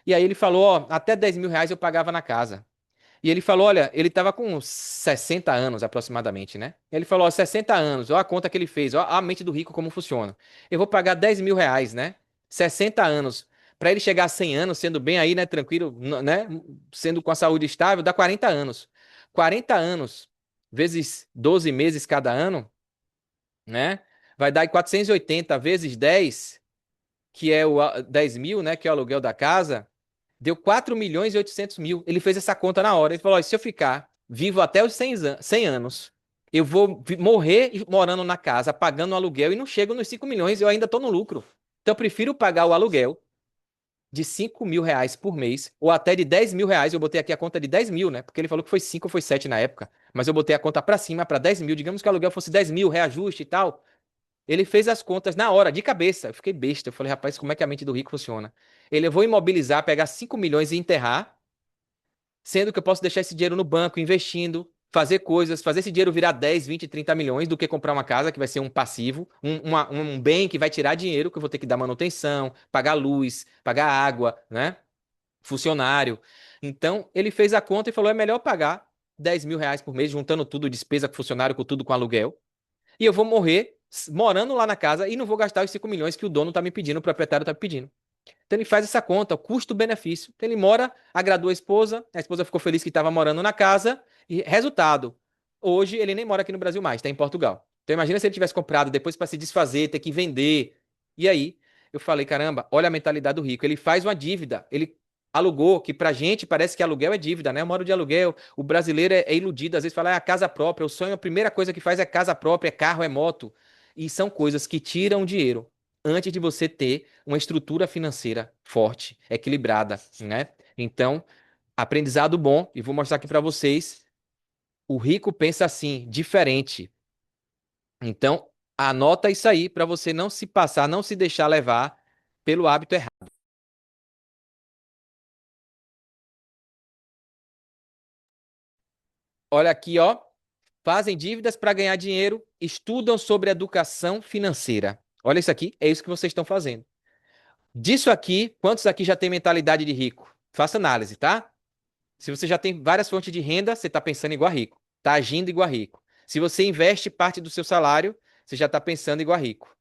E aí ele falou, ó, até 10 mil reais eu pagava na casa. E ele falou, olha, ele tava com uns 60 anos aproximadamente, né? Ele falou, ó, 60 anos, ó a conta que ele fez, ó a mente do rico como funciona. Eu vou pagar 10 mil reais, né? 60 anos. Pra ele chegar a 100 anos, sendo bem aí, né? Tranquilo, né? Sendo com a saúde estável, dá 40 anos. 40 anos, vezes 12 meses cada ano, né? Vai dar aí 480 vezes 10, que é 10 mil, né? Que é o aluguel da casa. Deu 4 milhões e 800 mil. Ele fez essa conta na hora. Ele falou: "Ó, se eu ficar vivo até os 100 anos, eu vou morrer morando na casa, pagando o aluguel e não chego nos 5 milhões, eu ainda estou no lucro. Então eu prefiro pagar o aluguel de 5 mil reais por mês, ou até de 10 mil reais. Eu botei aqui a conta de 10 mil, né? Porque ele falou que foi 5 ou foi 7 na época. Mas eu botei a conta para cima, para 10 mil. Digamos que o aluguel fosse 10 mil, reajuste e tal. Ele fez as contas na hora, de cabeça. Eu fiquei besta. Eu falei, rapaz, como é que a mente do rico funciona? Ele, eu vou imobilizar, pegar 5 milhões e enterrar, sendo que eu posso deixar esse dinheiro no banco, investindo, fazer coisas, fazer esse dinheiro virar 10, 20, 30 milhões, do que comprar uma casa, que vai ser um passivo, um bem que vai tirar dinheiro, que eu vou ter que dar manutenção, pagar luz, pagar água, né? Funcionário. Então, ele fez a conta e falou, é melhor pagar 10 mil reais por mês, juntando tudo, despesa com funcionário, com tudo com aluguel, e eu vou morrer morando lá na casa e não vou gastar os 5 milhões que o dono tá me pedindo, o proprietário tá me pedindo. Então ele faz essa conta, o custo-benefício. Então ele mora, agradou a esposa ficou feliz que estava morando na casa, e resultado, hoje ele nem mora aqui no Brasil mais, está em Portugal. Então imagina se ele tivesse comprado depois para se desfazer, ter que vender. E aí eu falei, caramba, olha a mentalidade do rico. Ele faz uma dívida, ele alugou, que pra gente parece que aluguel é dívida, né? Eu moro de aluguel, o brasileiro é iludido, às vezes fala, é a casa própria, o sonho, a primeira coisa que faz é casa própria, é carro, é moto. E são coisas que tiram dinheiro antes de você ter uma estrutura financeira forte, equilibrada, né? Então, Aprendizado bom, e vou mostrar aqui para vocês. O rico pensa assim, diferente. Então, anota isso aí para você não se passar, não se deixar levar pelo hábito errado. Olha aqui, ó. Fazem dívidas para ganhar dinheiro, estudam sobre educação financeira. Olha isso aqui, é isso que vocês estão fazendo. Disso aqui, quantos aqui já têm mentalidade de rico? Faça análise, tá? Se você já tem várias fontes de renda, você está pensando igual a rico. Está agindo igual a rico. Se você investe parte do seu salário, você já está pensando igual a rico.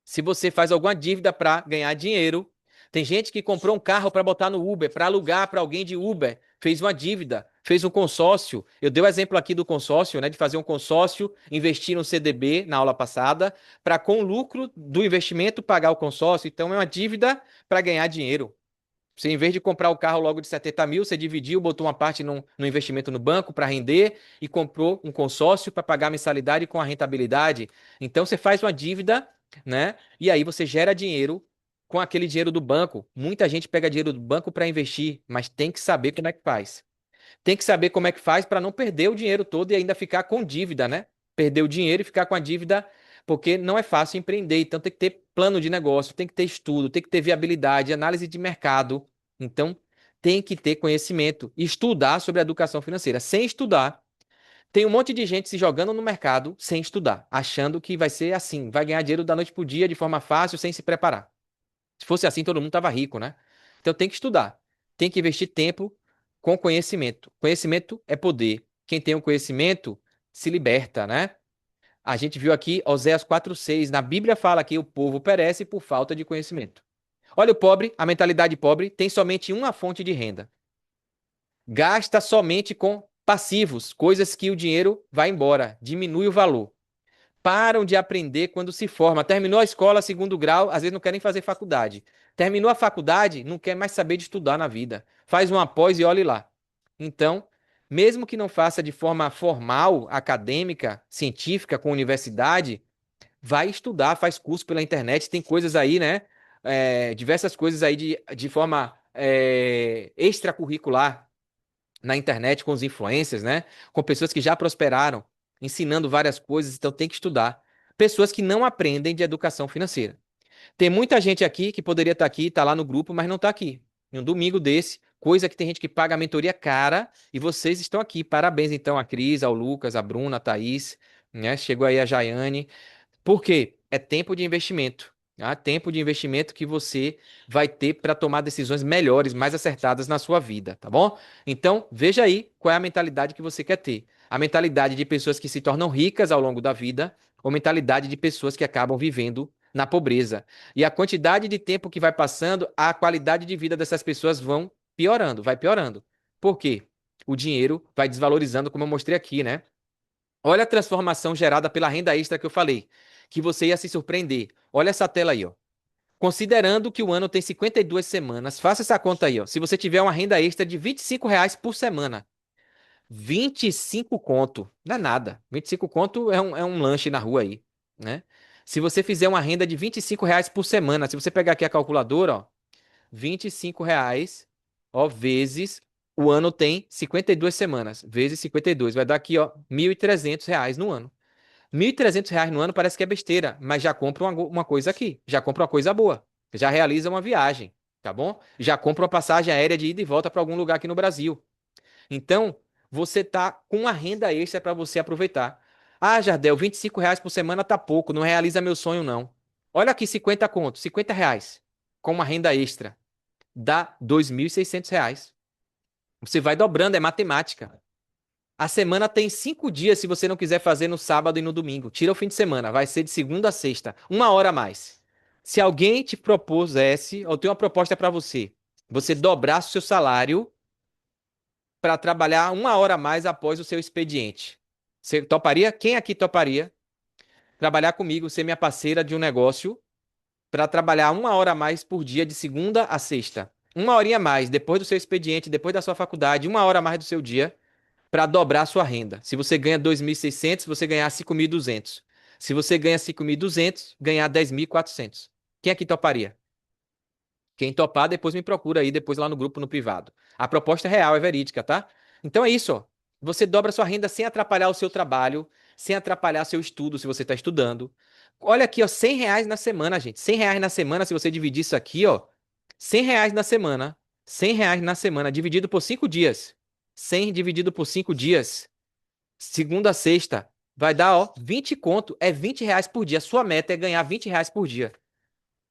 Se você faz alguma dívida para ganhar dinheiro, tem gente que comprou um carro para botar no Uber, para alugar para alguém de Uber, fez uma dívida, fez um consórcio. Eu dei o exemplo aqui do consórcio, né, de fazer um consórcio, investir no CDB na aula passada, para com o lucro do investimento pagar o consórcio. Então é uma dívida para ganhar dinheiro. Você, em vez de comprar o carro logo de 70 mil, você dividiu, botou uma parte no investimento no banco para render e comprou um consórcio para pagar a mensalidade com a rentabilidade. Então você faz uma dívida, né? E aí você gera dinheiro com aquele dinheiro do banco. Muita gente pega dinheiro do banco para investir, mas tem que saber como é que faz. Tem que saber como é que faz para não perder o dinheiro todo e ainda ficar com dívida, né? Perder o dinheiro e ficar com a dívida, porque não é fácil empreender. Então tem que ter plano de negócio, tem que ter estudo, tem que ter viabilidade, análise de mercado. Então tem que ter conhecimento, estudar sobre a educação financeira. Sem estudar, tem um monte de gente se jogando no mercado sem estudar, achando que vai ser assim, vai ganhar dinheiro da noite pro dia de forma fácil, sem se preparar. Se fosse assim, todo mundo estava rico, né? Então tem que estudar. Tem que investir tempo com conhecimento. Conhecimento é poder. Quem tem o conhecimento se liberta, né? A gente viu aqui Oséias 4:6. Na Bíblia fala que o povo perece por falta de conhecimento. Olha o pobre, a mentalidade pobre tem somente uma fonte de renda. Gasta somente com passivos, coisas que o dinheiro vai embora, diminui o valor. Param de aprender quando se forma. Terminou a escola, segundo grau, às vezes não quer nem fazer faculdade. Terminou a faculdade, não quer mais saber de estudar na vida. Faz uma pós e olhe lá. Então, mesmo que não faça de forma formal, acadêmica, científica, com universidade, vai estudar, faz curso pela internet, tem coisas aí, né? Diversas coisas aí de forma extracurricular na internet com os influencers, né? Com pessoas que já prosperaram, ensinando várias coisas, então tem que estudar. Pessoas que não aprendem de educação financeira. Tem muita gente aqui que poderia estar aqui, estar lá no grupo, mas não está aqui. Em um domingo desse, coisa que tem gente que paga a mentoria cara e vocês estão aqui. Parabéns então a Cris, ao Lucas, a Bruna, a Thaís, né? Chegou aí a Jaiane. Por quê? É tempo de investimento. Tá? Tempo de investimento que você vai ter para tomar decisões melhores, mais acertadas na sua vida, tá bom? Então, veja aí qual é a mentalidade que você quer ter. A mentalidade de pessoas que se tornam ricas ao longo da vida ou mentalidade de pessoas que acabam vivendo na pobreza. E a quantidade de tempo que vai passando, a qualidade de vida dessas pessoas vão piorando, vai piorando. Por quê? O dinheiro vai desvalorizando, como eu mostrei aqui, né? Olha a transformação gerada pela renda extra que eu falei, que você ia se surpreender. Olha essa tela aí, ó. Considerando que o ano tem 52 semanas, faça essa conta aí, ó. Se você tiver uma renda extra de R$ 25 por semana, 25 conto, não é nada. 25 conto é um lanche na rua aí, né? Se você fizer uma renda de R$ 25 por semana, se você pegar aqui a calculadora, ó, R$ 25, ó, vezes, o ano tem 52 semanas, vezes 52, vai dar aqui, ó, R$ 1.300 no ano. R$ 1.300 no ano parece que é besteira, mas já compra uma coisa aqui, já compra uma coisa boa, já realiza uma viagem, tá bom? Já compra uma passagem aérea de ida e volta para algum lugar aqui no Brasil. Então, você tá com uma renda extra para você aproveitar. Ah, Jardel, R$ 25 por semana tá pouco, não realiza meu sonho, não. Olha aqui, 50 conto, R$ 50 com uma renda extra. Dá R$ 2.600. Você vai dobrando, é matemática. A semana tem 5 dias se você não quiser fazer no sábado e no domingo. Tira o fim de semana, vai ser de segunda a sexta, 1 hora a mais. Se alguém te propusesse, ou tem uma proposta para você, você dobrar seu salário para trabalhar 1 hora a mais após o seu expediente. Você toparia? Quem aqui toparia trabalhar comigo, ser minha parceira de um negócio para trabalhar 1 hora a mais por dia de segunda a sexta? 1 horinha a mais depois do seu expediente, depois da sua faculdade, 1 hora a mais do seu dia para dobrar a sua renda. Se você ganha 2.600, você ganhar 5.200. Se você ganha 5.200, ganhar 10.400. Quem aqui toparia? Quem topar, depois me procura aí, depois lá no grupo, no privado. A proposta é real, é verídica, tá? Então é isso, ó. Você dobra sua renda sem atrapalhar o seu trabalho, sem atrapalhar seu estudo, se você está estudando. Olha aqui, ó, R$ 100 na semana, gente. R$ 100 na semana, se você dividir isso aqui, ó. R$ 100 na semana. R$ 100 na semana, dividido por 5 dias. 100 dividido por 5 dias. Segunda a sexta. Vai dar, ó, 20 conto. É R$ 20 por dia. Sua meta é ganhar R$ 20 por dia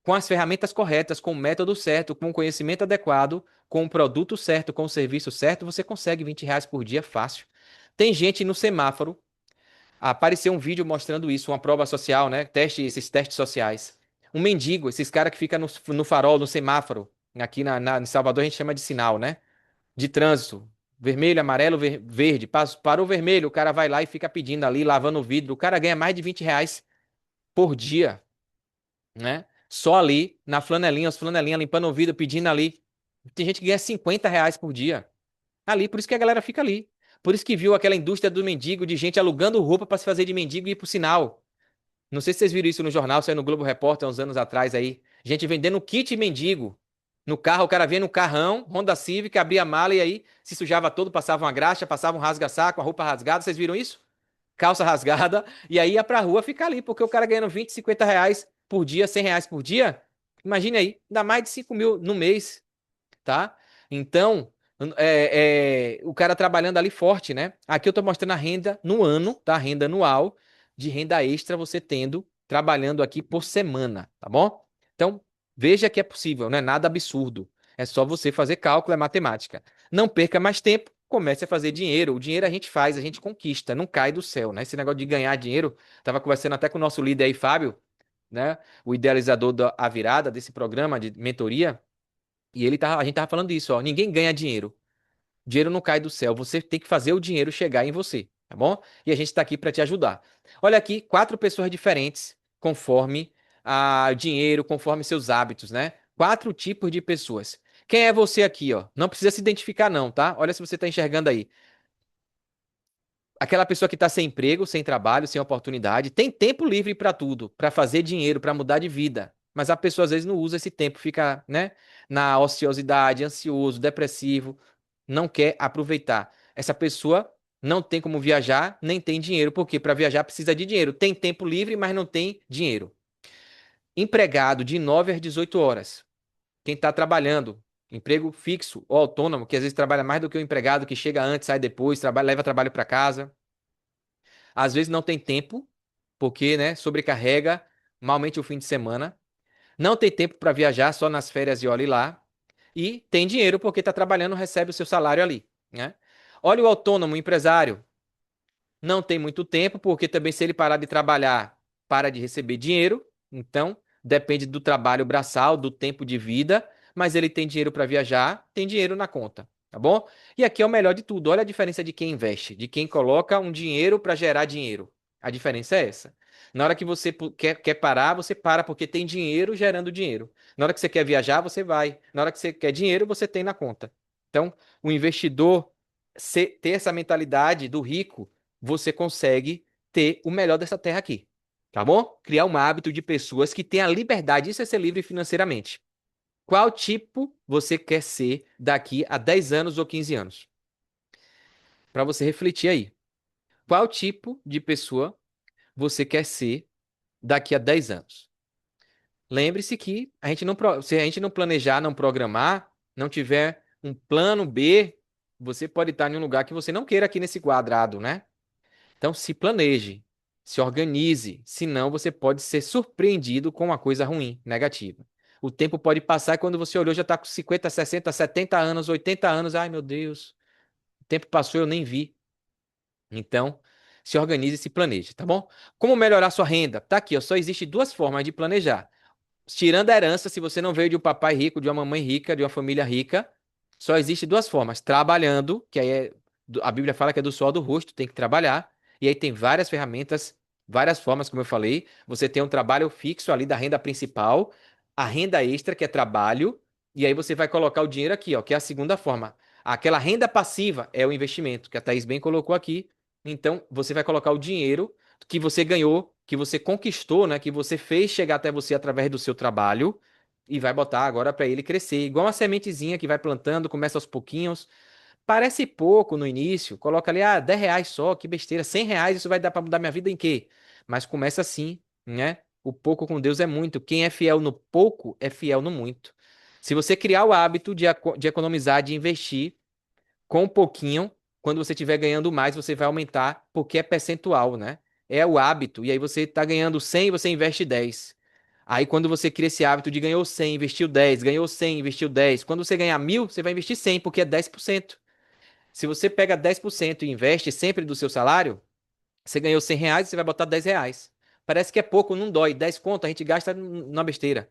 com as ferramentas corretas, com o método certo, com o conhecimento adequado, com o produto certo, com o serviço certo, você consegue R$ 20 por dia fácil. Tem gente no semáforo, apareceu um vídeo mostrando isso, uma prova social, né? Esses testes sociais. Um mendigo, esses caras que ficam no farol, no semáforo. Aqui em Salvador a gente chama de sinal, né? De trânsito. Vermelho, amarelo, verde. Parou o vermelho, o cara vai lá e fica pedindo ali, lavando o vidro. O cara ganha mais de R$ 20 por dia, né? Só ali, na flanelinha, os flanelinhas limpando o vidro, pedindo ali. Tem gente que ganha R$ 50 por dia. Ali, por isso que a galera fica ali. Por isso que viu aquela indústria do mendigo, de gente alugando roupa para se fazer de mendigo e ir pro sinal. Não sei se vocês viram isso no jornal, saiu no Globo Repórter há uns anos atrás aí. Gente vendendo kit mendigo. No carro, o cara vinha no carrão, Honda Civic, abria a mala e aí se sujava todo, passava uma graxa, passava um rasga-saco, a roupa rasgada. Vocês viram isso? Calça rasgada, e aí ia pra rua ficar ali, porque o cara ganhando 20, R$ 50 por dia, R$ 100 por dia, imagine aí, dá mais de 5 mil no mês, tá? Então, o cara trabalhando ali forte, né? Aqui eu tô mostrando a renda no ano, tá? A renda anual de renda extra você tendo, trabalhando aqui por semana, tá bom? Então, veja que é possível, não é nada absurdo. É só você fazer cálculo, é matemática. Não perca mais tempo, comece a fazer dinheiro. O dinheiro a gente faz, a gente conquista, não cai do céu, né? Esse negócio de ganhar dinheiro, tava conversando até com o nosso líder aí, Fábio, né? O idealizador da A Virada, desse programa de mentoria, e a gente tava falando disso, ó, ninguém ganha dinheiro. Dinheiro não cai do céu, você tem que fazer o dinheiro chegar em você, tá bom? E a gente está aqui para te ajudar. Olha aqui, 4 pessoas diferentes, conforme dinheiro, conforme seus hábitos, né? 4 tipos de pessoas. Quem é você aqui, ó? Não precisa se identificar não, tá? Olha se você está enxergando aí. Aquela pessoa que está sem emprego, sem trabalho, sem oportunidade, tem tempo livre para tudo, para fazer dinheiro, para mudar de vida. Mas a pessoa às vezes não usa esse tempo, fica, né, na ociosidade, ansioso, depressivo, não quer aproveitar. Essa pessoa não tem como viajar, nem tem dinheiro, porque para viajar precisa de dinheiro. Tem tempo livre, mas não tem dinheiro. Empregado de 9 às 18 horas. Quem está trabalhando, emprego fixo ou autônomo, que às vezes trabalha mais do que o empregado que chega antes, sai depois, leva trabalho para casa. Às vezes não tem tempo, porque, né, sobrecarrega, malmente o fim de semana. Não tem tempo para viajar, só nas férias e olhe lá. E tem dinheiro porque está trabalhando, recebe o seu salário ali, né? Olha o autônomo, o empresário. Não tem muito tempo, porque também se ele parar de trabalhar, para de receber dinheiro. Então, depende do trabalho braçal, do tempo de vida, mas ele tem dinheiro para viajar, tem dinheiro na conta, tá bom? E aqui é o melhor de tudo. Olha a diferença de quem investe, de quem coloca um dinheiro para gerar dinheiro. A diferença é essa. Na hora que você quer parar, você para porque tem dinheiro gerando dinheiro. Na hora que você quer viajar, você vai. Na hora que você quer dinheiro, você tem na conta. Então, o investidor ter essa mentalidade do rico, você consegue ter o melhor dessa terra aqui. Tá bom? Criar um hábito de pessoas que têm a liberdade, isso é ser livre financeiramente. Qual tipo você quer ser daqui a 10 anos ou 15 anos? Para você refletir aí. Qual tipo de pessoa você quer ser daqui a 10 anos? Lembre-se que se a gente não planejar, não programar, não tiver um plano B, você pode estar em um lugar que você não queira aqui nesse quadrado, né? Então, se planeje, se organize, senão você pode ser surpreendido com uma coisa ruim, negativa. O tempo pode passar e quando você olhou já está com 50, 60, 70 anos, 80 anos. Ai, meu Deus, o tempo passou e eu nem vi. Então, se organize e se planeje, tá bom? Como melhorar sua renda? Tá aqui, ó, só existe 2 formas de planejar. Tirando a herança, se você não veio de um papai rico, de uma mamãe rica, de uma família rica, só existe 2 formas. Trabalhando, que aí a Bíblia fala que é do suor do rosto, tem que trabalhar. E aí tem várias ferramentas, várias formas, como eu falei. Você tem um trabalho fixo ali da renda principal, a renda extra, que é trabalho, e aí você vai colocar o dinheiro aqui, ó, que é a segunda forma. Aquela renda passiva é o investimento, que a Thaís bem colocou aqui. Então, você vai colocar o dinheiro que você ganhou, que você conquistou, né, que você fez chegar até você através do seu trabalho, e vai botar agora para ele crescer. Igual uma sementezinha que vai plantando, começa aos pouquinhos. Parece pouco no início, coloca ali, R$ 10 só, que besteira, R$ 100, isso vai dar para mudar minha vida em quê? Mas começa assim, né? O pouco com Deus é muito. Quem é fiel no pouco é fiel no muito. Se você criar o hábito de economizar, de investir com um pouquinho, quando você estiver ganhando mais, você vai aumentar, porque é percentual, né? É o hábito. E aí você está ganhando 100, você investe 10. Aí quando você cria esse hábito de ganhou 100, investiu 10, ganhou 100, investiu 10. Quando você ganhar 1.000, você vai investir 100, porque é 10%. Se você pega 10% e investe sempre do seu salário, você ganhou R$ 100, você vai botar R$ 10. Parece que é pouco, não dói. 10 conto a gente gasta na besteira.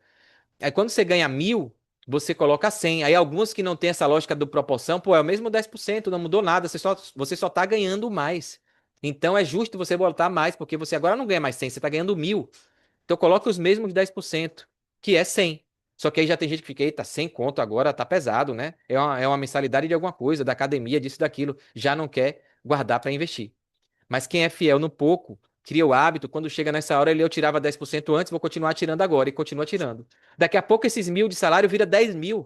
Aí quando você ganha 1.000, você coloca 100. Aí alguns que não tem essa lógica do proporção, pô, é o mesmo 10%, não mudou nada, você só tá ganhando mais. Então é justo você botar mais, porque você agora não ganha mais 100, você tá ganhando 1.000. Então coloca os mesmos 10%, que é 100. Só que aí já tem gente que fica, eita, 100 conto agora tá pesado, né? É uma mensalidade de alguma coisa, da academia, disso, daquilo. Já não quer guardar para investir. Mas quem é fiel no pouco, cria o hábito, quando chega nessa hora, eu tirava 10% antes, vou continuar tirando agora, e continua tirando. Daqui a pouco esses 1.000 de salário vira 10.000.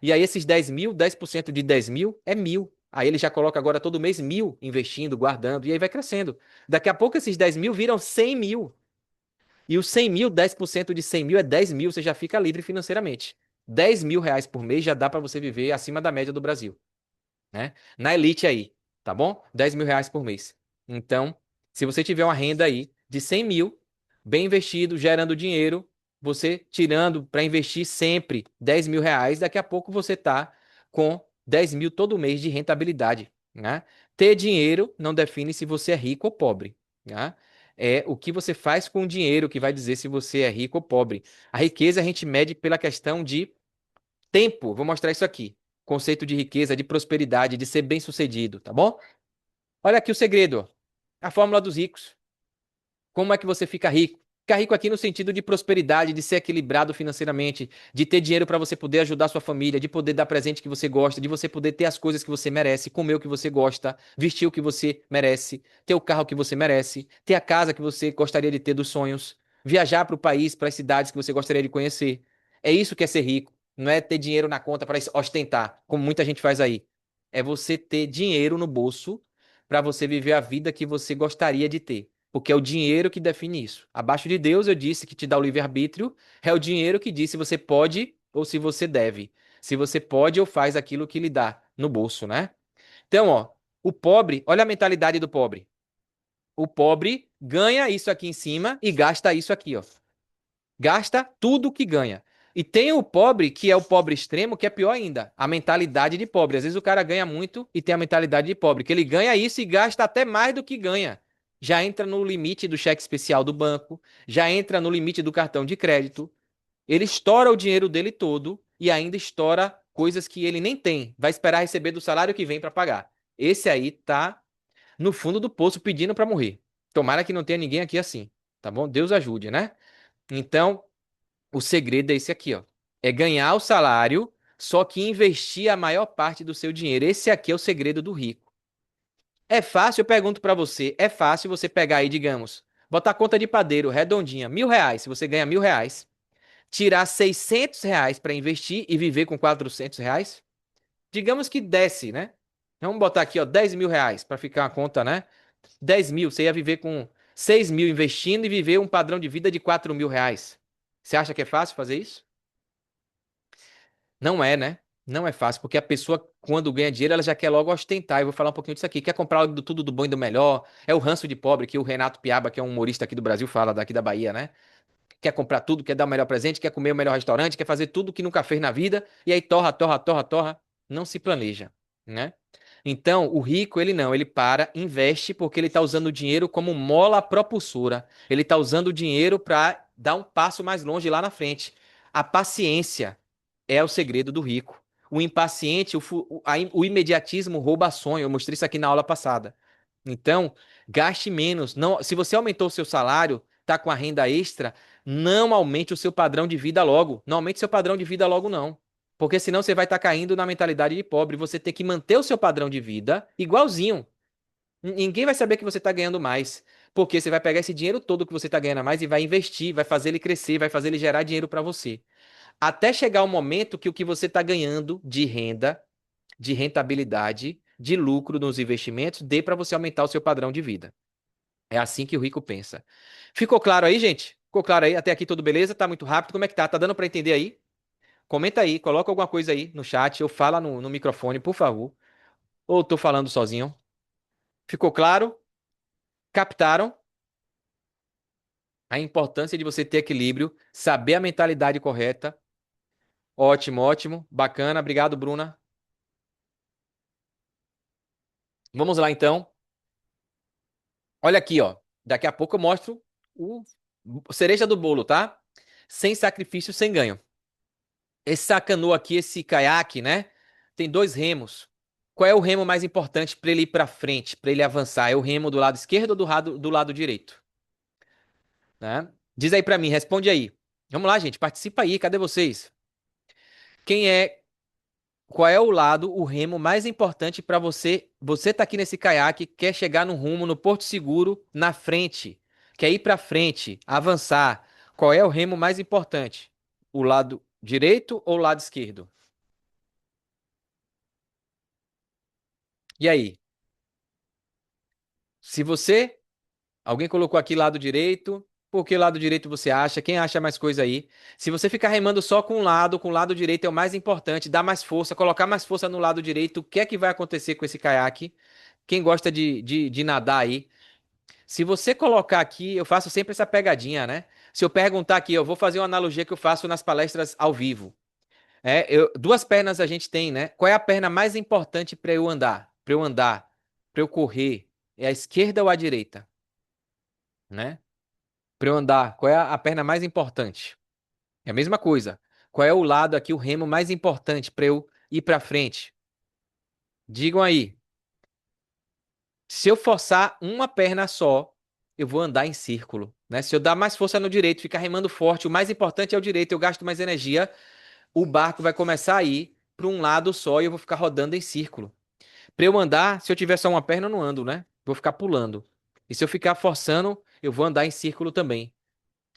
E aí esses 10.000, 10% de 10.000 é 1.000. Aí ele já coloca agora todo mês 1.000 investindo, guardando, e aí vai crescendo. Daqui a pouco esses 10.000 viram 100.000. E os 100.000, 10% de 100.000 é 10.000, você já fica livre financeiramente. R$ 10.000 por mês já dá para você viver acima da média do Brasil, né? Na elite aí, tá bom? R$ 10.000 por mês. Então, se você tiver uma renda aí de 100.000, bem investido, gerando dinheiro, você tirando para investir sempre R$ 10.000, daqui a pouco você tá com 10.000 todo mês de rentabilidade, né? Ter dinheiro não define se você é rico ou pobre, né? É o que você faz com o dinheiro que vai dizer se você é rico ou pobre. A riqueza a gente mede pela questão de tempo. Vou mostrar isso aqui. Conceito de riqueza, de prosperidade, de ser bem-sucedido, tá bom? Olha aqui o segredo. A fórmula dos ricos. Como é que você fica rico? Ficar rico aqui no sentido de prosperidade, de ser equilibrado financeiramente, de ter dinheiro para você poder ajudar sua família, de poder dar presente que você gosta, de você poder ter as coisas que você merece, comer o que você gosta, vestir o que você merece, ter o carro que você merece, ter a casa que você gostaria de ter dos sonhos, viajar para o país, para as cidades que você gostaria de conhecer. É isso que é ser rico. Não é ter dinheiro na conta para ostentar, como muita gente faz aí. É você ter dinheiro no bolso para você viver a vida que você gostaria de ter. Porque é o dinheiro que define isso. Abaixo de Deus, eu disse que te dá o livre-arbítrio, é o dinheiro que diz se você pode ou se você deve. Se você pode ou faz aquilo que lhe dá no bolso, né? Então, ó, o pobre, olha a mentalidade do pobre. O pobre ganha isso aqui em cima e gasta isso aqui, ó. Gasta tudo que ganha. E tem o pobre, que é o pobre extremo, que é pior ainda, a mentalidade de pobre. Às vezes o cara ganha muito e tem a mentalidade de pobre, que ele ganha isso e gasta até mais do que ganha. Já entra no limite do cheque especial do banco, já entra no limite do cartão de crédito. Ele estoura o dinheiro dele todo e ainda estoura coisas que ele nem tem. Vai esperar receber do salário que vem para pagar. Esse aí tá no fundo do poço pedindo para morrer. Tomara que não tenha ninguém aqui assim, tá bom? Deus ajude, né? Então, o segredo é esse aqui, ó. É ganhar o salário, só que investir a maior parte do seu dinheiro. Esse aqui é o segredo do rico. É fácil, eu pergunto pra você, é fácil você pegar aí, digamos, botar a conta de padeiro redondinha, R$ 1.000, se você ganha R$ 1.000, tirar R$ 600 pra investir e viver com R$ 400? Digamos que desce, né? Vamos botar aqui, ó, R$ 10.000 pra ficar uma conta, né? 10.000, você ia viver com 6.000 investindo e viver um padrão de vida de R$ 4.000. Você acha que é fácil fazer isso? Não é, né? Não é fácil, porque a pessoa, quando ganha dinheiro, ela já quer logo ostentar. Eu vou falar um pouquinho disso aqui. Quer comprar algo tudo do bom e do melhor. É o ranço de pobre que o Renato Piaba, que é um humorista aqui do Brasil, fala daqui da Bahia, né? Quer comprar tudo, quer dar o melhor presente, quer comer o melhor restaurante, quer fazer tudo que nunca fez na vida. E aí torra, torra, torra, torra. Não se planeja, né? Então, o rico, ele não, ele para, investe, porque ele está usando o dinheiro como mola propulsora. Ele está usando o dinheiro para dar um passo mais longe lá na frente. A paciência é o segredo do rico. O impaciente, o imediatismo rouba sonho. Eu mostrei isso aqui na aula passada. Então, gaste menos. Não, se você aumentou o seu salário, tá com a renda extra, não aumente o seu padrão de vida logo. Não aumente seu padrão de vida logo, não. Porque senão você vai estar caindo na mentalidade de pobre. Você tem que manter o seu padrão de vida igualzinho. Ninguém vai saber que você está ganhando mais. Porque você vai pegar esse dinheiro todo que você está ganhando a mais e vai investir, vai fazer ele crescer, vai fazer ele gerar dinheiro para você. até chegar o momento que o que você está ganhando de renda, de rentabilidade, de lucro nos investimentos, dê para você aumentar o seu padrão de vida. É assim que o rico pensa. Ficou claro aí, gente? Ficou claro aí? Até aqui tudo beleza? Tá muito rápido? Como é que tá? Tá dando para entender aí? Comenta aí, coloca alguma coisa aí no chat, ou fala no microfone, por favor. Ou tô falando sozinho. Ficou claro? Captaram a importância de você ter equilíbrio, saber a mentalidade correta? Ótimo, ótimo, bacana. Obrigado, Bruna. Vamos lá então. Olha aqui, ó. Daqui a pouco eu mostro o cereja do bolo, tá? Sem sacrifício, sem ganho. Essa canoa aqui, esse caiaque, né? Tem dois remos. Qual é o remo mais importante para ele ir para frente, para ele avançar? É o remo do lado esquerdo ou do lado direito? Né? Diz aí para mim, responde aí. Vamos lá, gente, participa aí. Cadê vocês? Quem é Qual é o lado, o remo mais importante para você? Você tá aqui nesse caiaque, quer chegar no rumo, no Porto Seguro, na frente, quer ir para frente, avançar. Qual é o remo mais importante? O lado direito ou o lado esquerdo? E aí? Se você, alguém colocou aqui lado direito, por que lado direito você acha? Quem acha mais coisa aí? Se você ficar remando só com o lado direito é o mais importante, dá mais força, colocar mais força no lado direito, o que é que vai acontecer com esse caiaque? Quem gosta de nadar aí? Se você colocar aqui, eu faço sempre essa pegadinha, né? Se eu perguntar aqui, eu vou fazer uma analogia que eu faço nas palestras ao vivo. Duas pernas a gente tem, né? Qual é a perna mais importante para eu andar? Para eu correr? É a esquerda ou a direita? Né? Para eu andar, qual é a perna mais importante? É a mesma coisa. Qual é o lado aqui, o remo mais importante para eu ir para frente? Digam aí. Se eu forçar uma perna só, eu vou andar em círculo, né? Se eu dar mais força no direito, ficar remando forte, o mais importante é o direito, eu gasto mais energia, o barco vai começar a ir para um lado só e eu vou ficar rodando em círculo. Para eu andar, se eu tiver só uma perna, eu não ando, né? Vou ficar pulando. E se eu ficar forçando, eu vou andar em círculo também.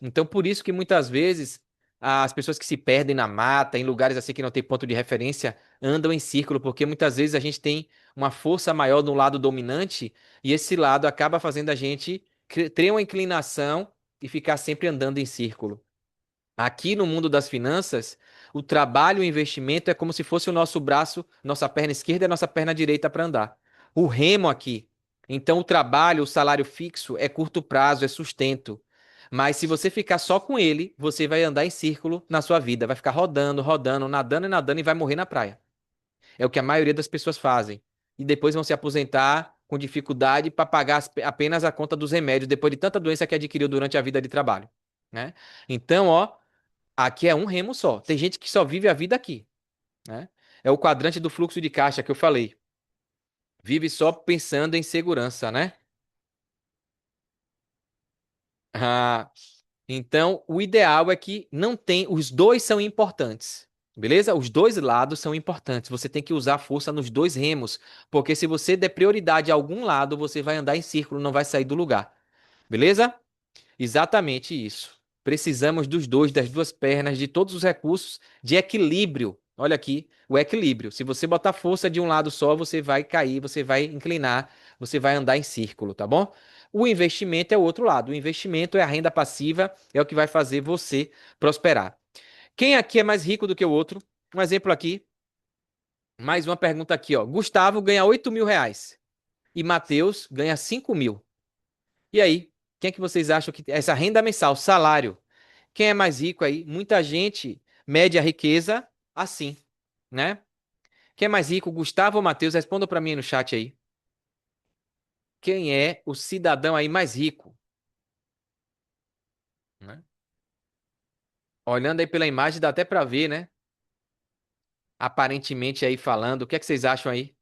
Então, por isso que muitas vezes as pessoas que se perdem na mata, em lugares assim que não tem ponto de referência, andam em círculo, porque muitas vezes a gente tem uma força maior no lado dominante e esse lado acaba fazendo a gente ter uma inclinação e ficar sempre andando em círculo. Aqui no mundo das finanças, o trabalho e o investimento é como se fosse o nosso braço, nossa perna esquerda e nossa perna direita para andar. O remo aqui. Então, o trabalho, o salário fixo é curto prazo, é sustento. Mas se você ficar só com ele, você vai andar em círculo na sua vida, vai ficar rodando, rodando, nadando e nadando e vai morrer na praia. É o que a maioria das pessoas fazem. E depois vão se aposentar com dificuldade para pagar apenas a conta dos remédios depois de tanta doença que adquiriu durante a vida de trabalho, né? Então, ó, aqui é um remo só. Tem gente que só vive a vida aqui, né? É o quadrante do fluxo de caixa que eu falei. Vive só pensando em segurança, né? Ah, então, o ideal é que não tem, os dois são importantes. Beleza? Os dois lados são importantes. Você tem que usar força nos dois remos, porque se você der prioridade a algum lado, você vai andar em círculo, não vai sair do lugar. Beleza? Exatamente isso. Precisamos dos dois, das duas pernas, de todos os recursos de equilíbrio. Olha aqui, o equilíbrio. Se você botar força de um lado só, você vai cair, você vai inclinar, você vai andar em círculo, tá bom? O investimento é o outro lado. O investimento é a renda passiva, é o que vai fazer você prosperar. Quem aqui é mais rico do que o outro? Um exemplo aqui, mais uma pergunta aqui, ó. Gustavo ganha R$ 8.000 e Matheus ganha 5.000. E aí, quem é que vocês acham que essa renda mensal, salário, quem é mais rico aí? Muita gente mede a riqueza assim, né? Quem é mais rico, Gustavo ou Matheus? Responda para mim no chat aí. Quem é o cidadão aí mais rico, né? Olhando aí pela imagem dá até para ver, né? Aparentemente aí falando. O que é que vocês acham aí?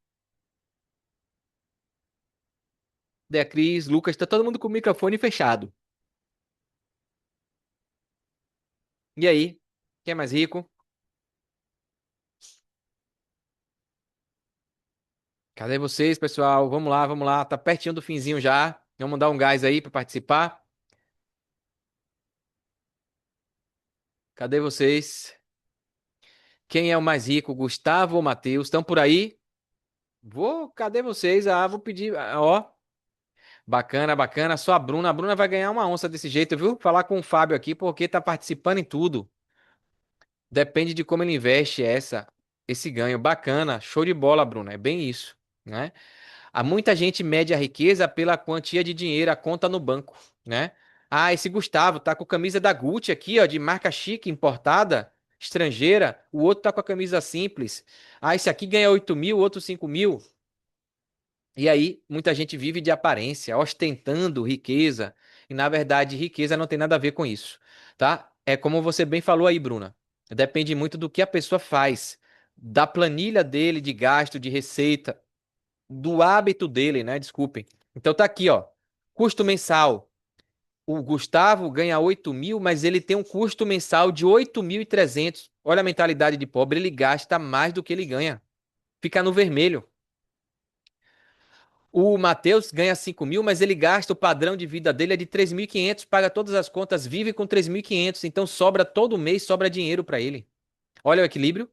Dea Cris, Lucas, tá todo mundo com o microfone fechado. E aí? Quem é mais rico? Cadê vocês, pessoal? Vamos lá, vamos lá. Tá pertinho do finzinho já. Vamos dar um gás aí para participar. Cadê vocês? Quem é o mais rico, Gustavo ou Matheus? Estão por aí? Cadê vocês? Vou pedir. Ó, bacana, bacana. Só a Bruna. A Bruna vai ganhar uma onça desse jeito, viu? Falar com o Fábio aqui, porque tá participando em tudo. Depende de como ele investe esse ganho. Bacana, show de bola, Bruna. É bem isso, né? Há muita gente mede a riqueza pela quantia de dinheiro, a conta no banco, né? Esse Gustavo tá com a camisa da Gucci aqui, ó, de marca chique, importada, estrangeira. O outro tá com a camisa simples. Esse aqui ganha 8 mil, o outro 5 mil. E aí, muita gente vive de aparência, ostentando riqueza. E, na verdade, riqueza não tem nada a ver com isso, tá? É como você bem falou aí, Bruna. Depende muito do que a pessoa faz, da planilha dele de gasto, de receita, do hábito dele, né? Desculpem. Então tá aqui, ó. Custo mensal. O Gustavo ganha 8 mil, mas ele tem um custo mensal de 8.300. Olha a mentalidade de pobre, ele gasta mais do que ele ganha. Fica no vermelho. O Matheus ganha 5 mil, mas ele gasta, o padrão de vida dele é de 3.500, paga todas as contas, vive com 3.500, então sobra todo mês, sobra dinheiro para ele. Olha o equilíbrio.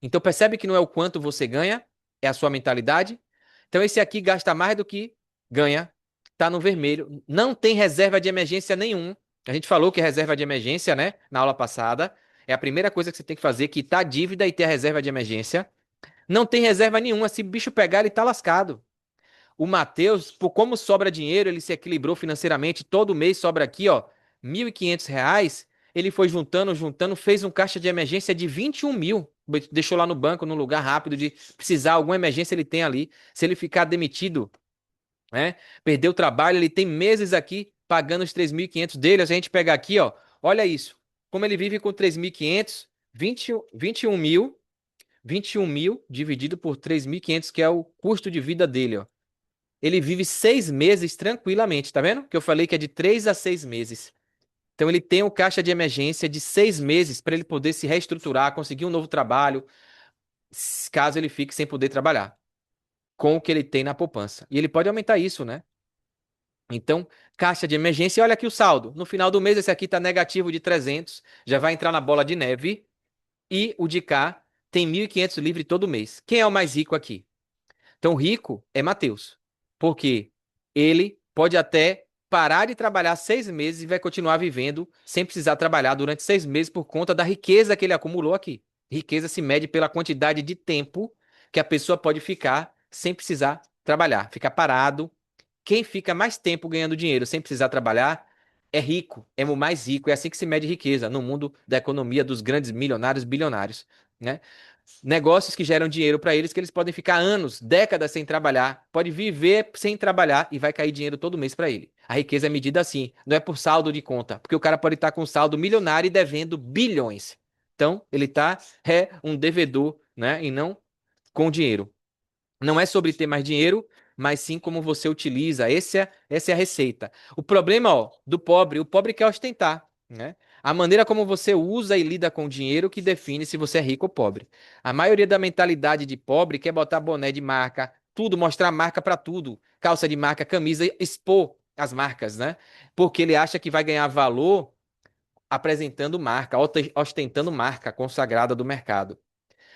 Então percebe que não é o quanto você ganha, é a sua mentalidade. Então esse aqui gasta mais do que ganha, tá no vermelho, não tem reserva de emergência nenhum. A gente falou que reserva de emergência, né, na aula passada, é a primeira coisa que você tem que fazer, quitar a dívida e ter a reserva de emergência. Não tem reserva nenhuma, se o bicho pegar, ele tá lascado. O Matheus, por como sobra dinheiro, ele se equilibrou financeiramente, todo mês sobra aqui, ó, R$ 1.500. Ele foi juntando, juntando, fez um caixa de emergência de 21 mil. Deixou lá no banco, num lugar rápido de precisar, alguma emergência ele tem ali. Se ele ficar demitido, né, perder o trabalho, ele tem meses aqui pagando os 3.500 dele. Se a gente pegar aqui, ó, olha isso. Como ele vive com 3.500, 21 mil, 21 mil dividido por 3.500, que é o custo de vida dele, ó. Ele vive 6 meses tranquilamente, tá vendo? Que eu falei que é de 3 a 6 meses. Então ele tem um caixa de emergência de 6 meses para ele poder se reestruturar, conseguir um novo trabalho, caso ele fique sem poder trabalhar, com o que ele tem na poupança. E ele pode aumentar isso, né? Então, caixa de emergência, e olha aqui o saldo. No final do mês, esse aqui está negativo de 300, já vai entrar na bola de neve. E o de cá tem 1.500 livre todo mês. Quem é o mais rico aqui? Então, rico é Mateus, porque ele pode até parar de trabalhar 6 meses e vai continuar vivendo sem precisar trabalhar durante 6 meses por conta da riqueza que ele acumulou aqui. Riqueza se mede pela quantidade de tempo que a pessoa pode ficar sem precisar trabalhar, ficar parado. Quem fica mais tempo ganhando dinheiro sem precisar trabalhar é rico, é o mais rico. É assim que se mede riqueza no mundo da economia dos grandes milionários, bilionários, né? Negócios que geram dinheiro para eles, que eles podem ficar anos, décadas sem trabalhar, pode viver sem trabalhar e vai cair dinheiro todo mês para ele. A riqueza é medida assim, não é por saldo de conta, porque o cara pode estar com saldo milionário e devendo bilhões. Então, ele é um devedor, né, e não com dinheiro. Não é sobre ter mais dinheiro, mas sim como você utiliza. Essa é a receita. O problema, ó, do pobre, o pobre quer ostentar, né? A maneira como você usa e lida com o dinheiro que define se você é rico ou pobre. A maioria da mentalidade de pobre quer botar boné de marca, tudo, mostrar marca para tudo. Calça de marca, camisa, expor as marcas, né? Porque ele acha que vai ganhar valor apresentando marca, ostentando marca consagrada do mercado.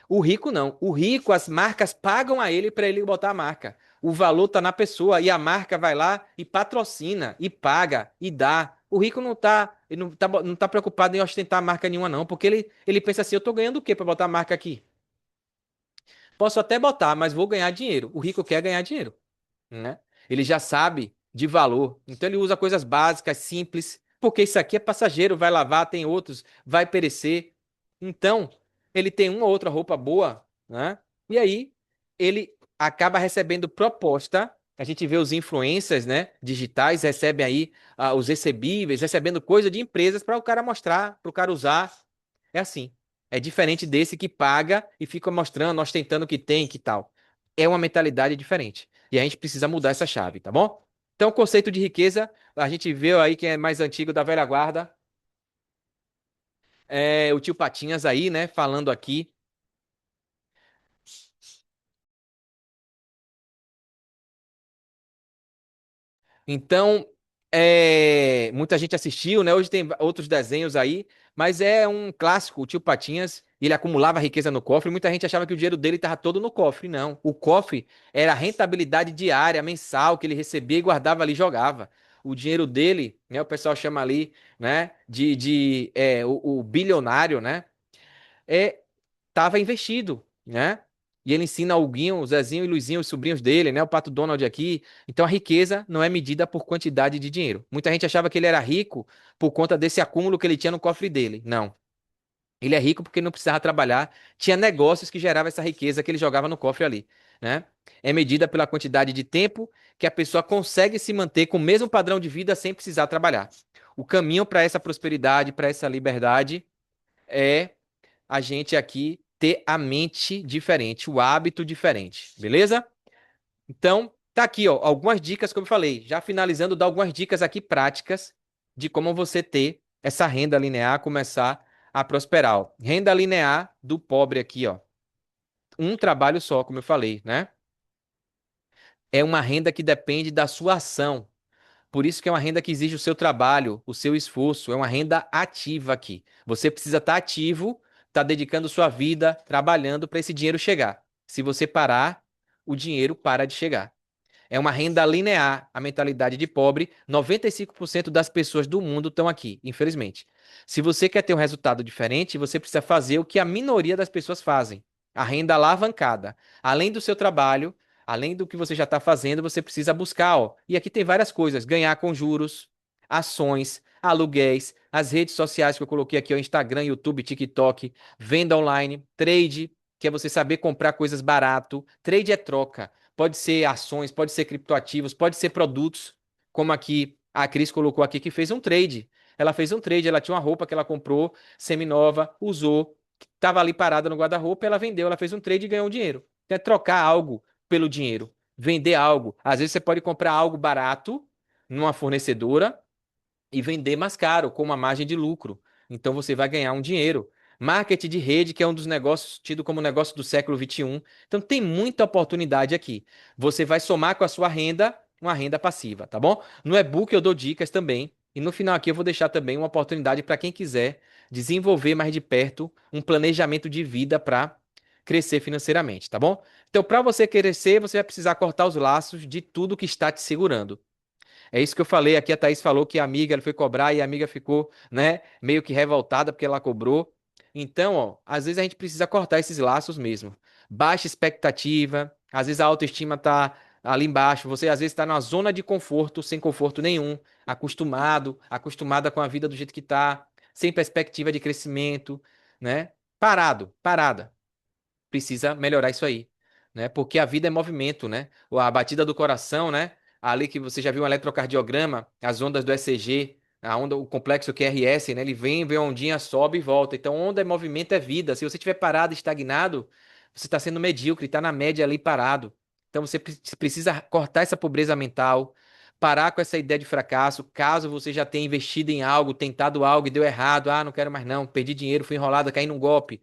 O rico não. O rico, as marcas pagam a ele para ele botar a marca. O valor tá na pessoa e a marca vai lá e patrocina e paga e dá. O rico não tá preocupado em ostentar marca nenhuma não, porque ele pensa assim, eu tô ganhando o quê para botar a marca aqui? Posso até botar, mas vou ganhar dinheiro. O rico quer ganhar dinheiro, né? Ele já sabe de valor. Então ele usa coisas básicas, simples, porque isso aqui é passageiro, vai lavar, tem outros, vai perecer. Então, ele tem uma ou outra roupa boa, né? E aí ele acaba recebendo proposta. A gente vê os influencers, né, digitais recebem aí os recebíveis, recebendo coisa de empresas para o cara mostrar, para o cara usar. É assim. É diferente desse que paga e fica mostrando, ostentando que tem, que tal. É uma mentalidade diferente. E a gente precisa mudar essa chave, tá bom? Então, o conceito de riqueza, a gente vê aí quem é mais antigo da velha guarda, o tio Patinhas aí, né, falando aqui. Então, Muita gente assistiu, né? Hoje tem outros desenhos aí, mas é um clássico, o Tio Patinhas. Ele acumulava riqueza no cofre. Muita gente achava que o dinheiro dele estava todo no cofre. Não. O cofre era a rentabilidade diária, mensal, que ele recebia e guardava ali e jogava. O dinheiro dele, né? O pessoal chama ali, né? O bilionário, né? Estava investido, né? E ele ensina o Guinho, o Zezinho e o Luizinho, os sobrinhos dele, né? O Pato Donald aqui. Então a riqueza não é medida por quantidade de dinheiro. Muita gente achava que ele era rico por conta desse acúmulo que ele tinha no cofre dele. Não. Ele é rico porque não precisava trabalhar, tinha negócios que geravam essa riqueza que ele jogava no cofre ali, né? É medida pela quantidade de tempo que a pessoa consegue se manter com o mesmo padrão de vida sem precisar trabalhar. O caminho para essa prosperidade, para essa liberdade é a gente aqui ter a mente diferente, o hábito diferente, beleza? Então, tá aqui, ó, algumas dicas, como eu falei, já finalizando, dar algumas dicas aqui práticas de como você ter essa renda linear começar a prosperar. Ó. Renda linear do pobre aqui, ó. Um trabalho só, como eu falei, né? É uma renda que depende da sua ação. Por isso que é uma renda que exige o seu trabalho, o seu esforço, é uma renda ativa aqui. Você precisa estar ativo, estar dedicando sua vida, trabalhando para esse dinheiro chegar. Se você parar, o dinheiro para de chegar. É uma renda linear, a mentalidade de pobre. 95% das pessoas do mundo estão aqui, infelizmente. Se você quer ter um resultado diferente, você precisa fazer o que a minoria das pessoas fazem. A renda alavancada. Além do seu trabalho, além do que você já está fazendo, você precisa buscar, ó. E aqui tem várias coisas: ganhar com juros, ações, aluguéis, as redes sociais que eu coloquei aqui, o Instagram, YouTube, TikTok, venda online, trade, que é você saber comprar coisas barato. Trade é troca. Pode ser ações, pode ser criptoativos, pode ser produtos, como aqui a Cris colocou aqui que fez um trade. Ela fez um trade, ela tinha uma roupa que ela comprou, semi-nova, usou, estava ali parada no guarda-roupa, ela vendeu, ela fez um trade e ganhou dinheiro. Então, é trocar algo pelo dinheiro, vender algo. Às vezes você pode comprar algo barato numa fornecedora e vender mais caro, com uma margem de lucro. Então você vai ganhar um dinheiro. Marketing de rede, que é um dos negócios tido como negócio do século XXI. Então tem muita oportunidade aqui. Você vai somar com a sua renda uma renda passiva, tá bom? No e-book eu dou dicas também. E no final aqui eu vou deixar também uma oportunidade para quem quiser desenvolver mais de perto um planejamento de vida para crescer financeiramente, tá bom? Então, para você crescer, você vai precisar cortar os laços de tudo que está te segurando. É isso que eu falei. Aqui a Thaís falou que a amiga ela foi cobrar e a amiga ficou, né, meio que revoltada porque ela cobrou. Então, ó, às vezes a gente precisa cortar esses laços mesmo. Baixa expectativa, às vezes a autoestima tá ali embaixo, você às vezes está numa zona de conforto, sem conforto nenhum, acostumada com a vida do jeito que tá, sem perspectiva de crescimento, né? Parada, precisa melhorar isso aí, né? Porque a vida é movimento, né? A batida do coração, né? Ali que você já viu um eletrocardiograma, as ondas do ECG, a onda, o complexo QRS, né? Ele vem uma ondinha, sobe e volta. Então, onda é movimento, é vida. Se você estiver parado, estagnado, você está sendo medíocre, está na média ali parado. Então, você precisa cortar essa pobreza mental, parar com essa ideia de fracasso. Caso você já tenha investido em algo, tentado algo e deu errado, ah, não quero mais não, perdi dinheiro, fui enrolado, caí num golpe.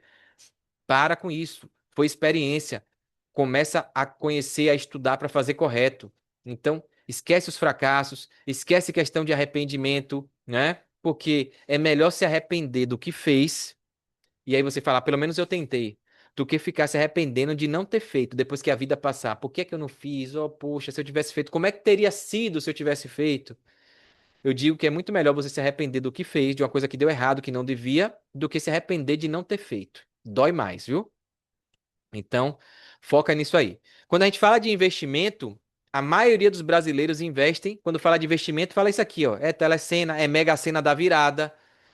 Para com isso. Foi experiência. Começa a conhecer, a estudar para fazer correto. Então, esquece os fracassos, esquece questão de arrependimento, né? Porque é melhor se arrepender do que fez, e aí você falar, pelo menos eu tentei, do que ficar se arrependendo de não ter feito depois que a vida passar. Por que é que eu não fiz? Oh, poxa, se eu tivesse feito, como é que teria sido se eu tivesse feito? Eu digo que é muito melhor você se arrepender do que fez, de uma coisa que deu errado, que não devia, do que se arrepender de não ter feito. Dói mais, viu? Então, foca nisso aí. Quando a gente fala de investimento, a maioria dos brasileiros investem. Quando fala de investimento, fala isso aqui, ó. É telecena, é mega sena da virada,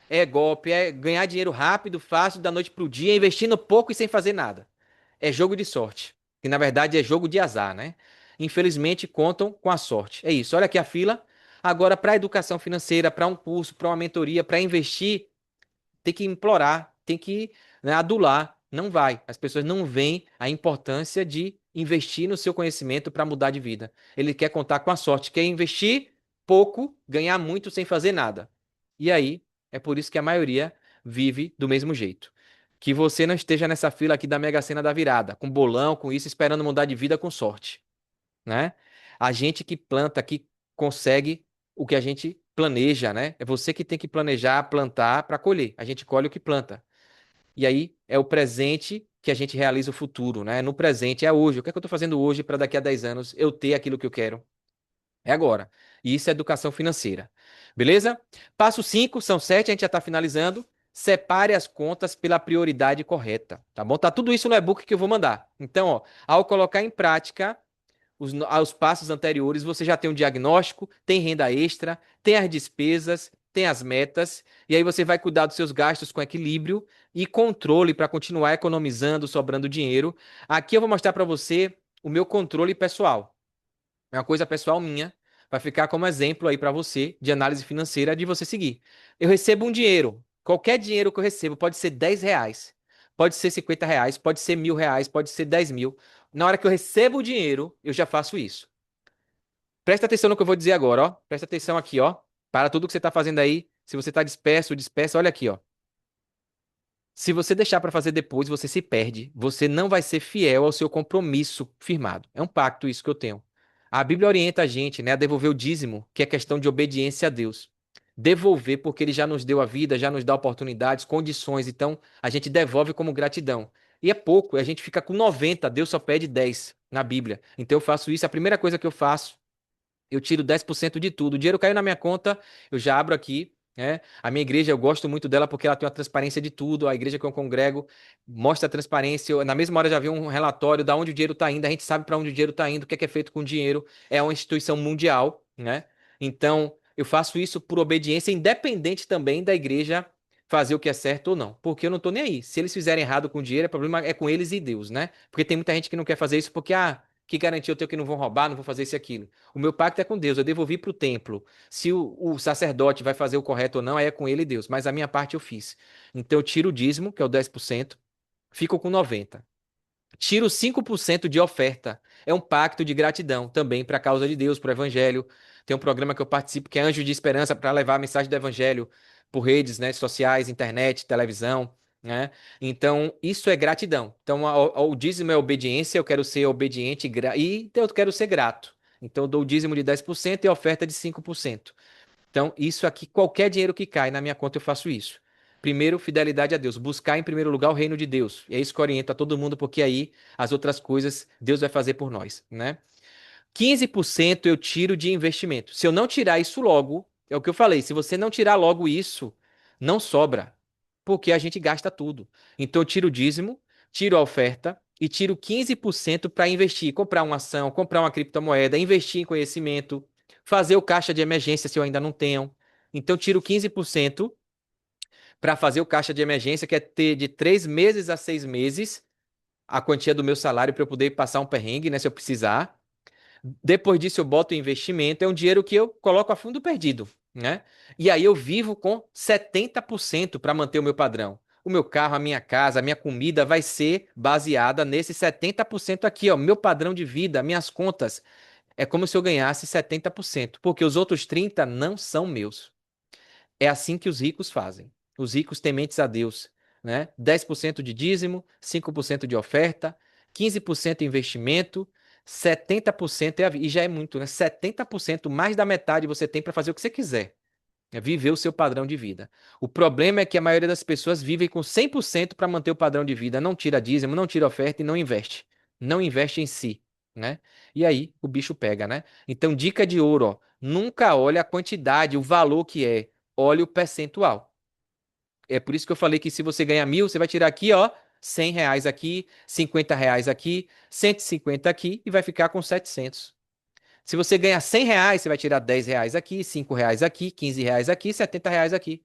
é golpe, é ganhar dinheiro rápido, fácil, da noite pro dia, investindo pouco e sem fazer nada. É jogo de sorte, que na verdade é jogo de azar, né? Infelizmente, contam com a sorte. É isso. Olha aqui a fila. Agora, para educação financeira, para um curso, para uma mentoria, para investir, tem que implorar, tem que, né, adular. Não vai. As pessoas não veem a importância de investir no seu conhecimento para mudar de vida. Ele quer contar com a sorte, quer investir pouco, ganhar muito sem fazer nada. E aí, é por isso que a maioria vive do mesmo jeito. Que você não esteja nessa fila aqui da Mega Sena da virada, com bolão, com isso, esperando mudar de vida com sorte, né? A gente que planta, que consegue o que a gente planeja, né? É você que tem que planejar, plantar para colher. A gente colhe o que planta. E aí é o presente que a gente realiza o futuro, né? No presente é hoje. O que é que eu estou fazendo hoje para daqui a 10 anos eu ter aquilo que eu quero? É agora. E isso é educação financeira. Beleza? Passo 5, são 7, a gente já está finalizando. Separe as contas pela prioridade correta, tá bom? Tá tudo isso no e-book que eu vou mandar. Então, ó, ao colocar em prática aos passos anteriores, você já tem um diagnóstico, tem renda extra, tem as despesas, tem as metas, e aí você vai cuidar dos seus gastos com equilíbrio e controle para continuar economizando, sobrando dinheiro. Aqui eu vou mostrar para você o meu controle pessoal. É uma coisa pessoal minha, vai ficar como exemplo aí para você de análise financeira de você seguir. Eu recebo um dinheiro, qualquer dinheiro que eu recebo, pode ser R$ 10, pode ser R$ 50, pode ser R$ 1.000, pode ser 10.000. Na hora que eu recebo o dinheiro, eu já faço isso. Presta atenção no que eu vou dizer agora, ó. Presta atenção aqui, ó. Para tudo que você está fazendo aí. Se você está disperso ou dispersa, olha aqui, ó. Se você deixar para fazer depois, você se perde. Você não vai ser fiel ao seu compromisso firmado. É um pacto isso que eu tenho. A Bíblia orienta a gente, né, a devolver o dízimo, que é questão de obediência a Deus. Devolver porque ele já nos deu a vida, já nos dá oportunidades, condições, então a gente devolve como gratidão. E é pouco, a gente fica com 90, Deus só pede 10 na Bíblia. Então eu faço isso, a primeira coisa que eu faço, eu tiro 10% de tudo. O dinheiro caiu na minha conta, eu já abro aqui, né? A minha igreja, eu gosto muito dela porque ela tem uma transparência de tudo. A igreja que eu congrego mostra a transparência. Na mesma hora já vi um relatório de onde o dinheiro está indo. A gente sabe para onde o dinheiro está indo, o que é feito com o dinheiro. É uma instituição mundial, né? Então, eu faço isso por obediência, independente também da igreja fazer o que é certo ou não. Porque eu não estou nem aí. Se eles fizerem errado com o dinheiro, o problema é com eles e Deus, né? Porque tem muita gente que não quer fazer isso porque, que garantia eu tenho que não vão roubar, não vou fazer isso e aquilo. O meu pacto é com Deus, eu devolvi para o templo. Se o sacerdote vai fazer o correto ou não, aí é com ele e Deus. Mas a minha parte eu fiz. Então eu tiro o dízimo, que é o 10%, fico com 90%. Tiro 5% de oferta. É um pacto de gratidão também para a causa de Deus, para o evangelho. Tem um programa que eu participo que é Anjo de Esperança para levar a mensagem do evangelho por redes, né, sociais, internet, televisão, né? Então, isso é gratidão. Então, o dízimo é obediência, eu quero ser obediente e eu quero ser grato. Então, eu dou o dízimo de 10% e a oferta de 5%. Então, isso aqui, qualquer dinheiro que cai na minha conta, eu faço isso. Primeiro, fidelidade a Deus. Buscar em primeiro lugar o reino de Deus. E é isso que eu oriento a todo mundo, porque aí as outras coisas Deus vai fazer por nós, né? 15% eu tiro de investimento. Se eu não tirar isso logo, é o que eu falei, se você não tirar logo isso, não sobra, porque a gente gasta tudo. Então eu tiro o dízimo, tiro a oferta e tiro 15% para investir, comprar uma ação, comprar uma criptomoeda, investir em conhecimento, fazer o caixa de emergência se eu ainda não tenho. Então eu tiro 15% para fazer o caixa de emergência, que é ter de 3 meses a 6 meses a quantia do meu salário para eu poder passar um perrengue, né, se eu precisar. Depois disso, eu boto em investimento, é um dinheiro que eu coloco a fundo perdido, né? E aí eu vivo com 70% para manter o meu padrão. O meu carro, a minha casa, a minha comida vai ser baseada nesse 70% aqui, ó, meu padrão de vida, minhas contas. É como se eu ganhasse 70%, porque os outros 30% não são meus. É assim que os ricos fazem. Os ricos tementes a Deus, né? 10% de dízimo, 5% de oferta, 15% investimento, 70% e já é muito, né? 70%, mais da metade você tem para fazer o que você quiser. É viver o seu padrão de vida. O problema é que a maioria das pessoas vivem com 100% para manter o padrão de vida, não tira dízimo, não tira oferta e não investe. Não investe em si, né? E aí o bicho pega, né? Então, dica de ouro, ó, nunca olhe a quantidade, o valor que é, olhe o percentual. É por isso que eu falei que se você ganha 1.000, você vai tirar aqui, ó, R$ 100 aqui, R$ 50 aqui, 150 aqui e vai ficar com 700. Se você ganhar R$ 100, você vai tirar R$ 10 aqui, R$ 5 aqui, R$ 15 aqui, R$ 70 aqui.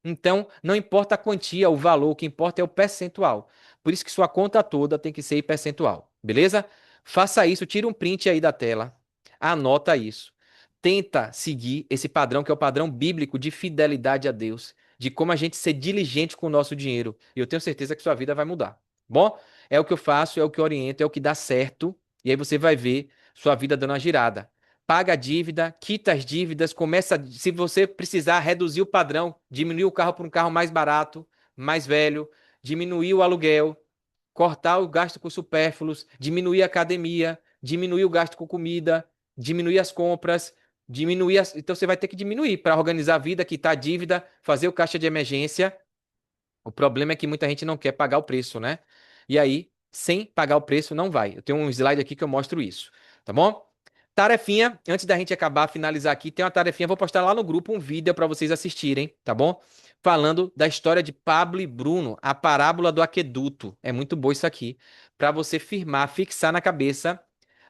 Então, não importa a quantia, o valor, o que importa é o percentual. Por isso que sua conta toda tem que ser em percentual, beleza? Faça isso, tira um print aí da tela, anota isso. Tenta seguir esse padrão que é o padrão bíblico de fidelidade a Deus, de como a gente ser diligente com o nosso dinheiro. E eu tenho certeza que sua vida vai mudar. Bom, é o que eu faço, é o que eu oriento, é o que dá certo, e aí você vai ver sua vida dando uma girada. Paga a dívida, quita as dívidas, começa, se você precisar reduzir o padrão, diminuir o carro para um carro mais barato, mais velho, diminuir o aluguel, cortar o gasto com supérfluos, diminuir a academia, diminuir o gasto com comida, diminuir as compras, Diminuir, então você vai ter que diminuir para organizar a vida, quitar a dívida, fazer o caixa de emergência. O problema é que muita gente não quer pagar o preço, né? E aí, sem pagar o preço, não vai. Eu tenho um slide aqui que eu mostro isso, tá bom? Tarefinha, antes da gente acabar, finalizar aqui, tem uma tarefinha, vou postar lá no grupo um vídeo para vocês assistirem, tá bom? Falando da história de Pablo e Bruno, a parábola do aqueduto. É muito bom isso aqui, para você firmar, fixar na cabeça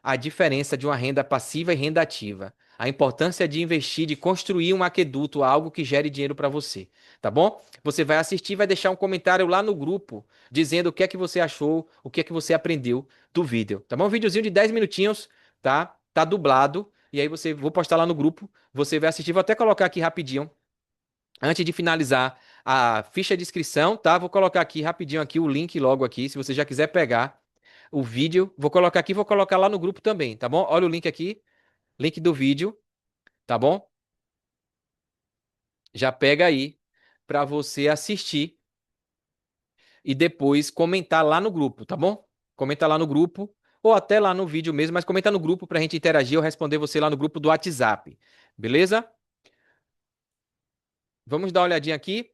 a diferença de uma renda passiva e renda ativa. A importância de investir, de construir um aqueduto, algo que gere dinheiro para você, tá bom? Você vai assistir, vai deixar um comentário lá no grupo, dizendo o que é que você achou, o que é que você aprendeu do vídeo, tá bom? Um videozinho de 10 minutinhos, tá? Tá dublado, e aí vou postar lá no grupo, você vai assistir, vou até colocar aqui rapidinho, antes de finalizar a ficha de inscrição, tá? Vou colocar aqui rapidinho aqui o link logo aqui, se você já quiser pegar o vídeo, vou colocar aqui, vou colocar lá no grupo também, tá bom? Olha o link aqui, link do vídeo, tá bom? Já pega aí para você assistir e depois comentar lá no grupo, tá bom? Comenta lá no grupo, ou até lá no vídeo mesmo, mas comenta no grupo pra gente interagir ou responder você lá no grupo do WhatsApp. Beleza? Vamos dar uma olhadinha aqui.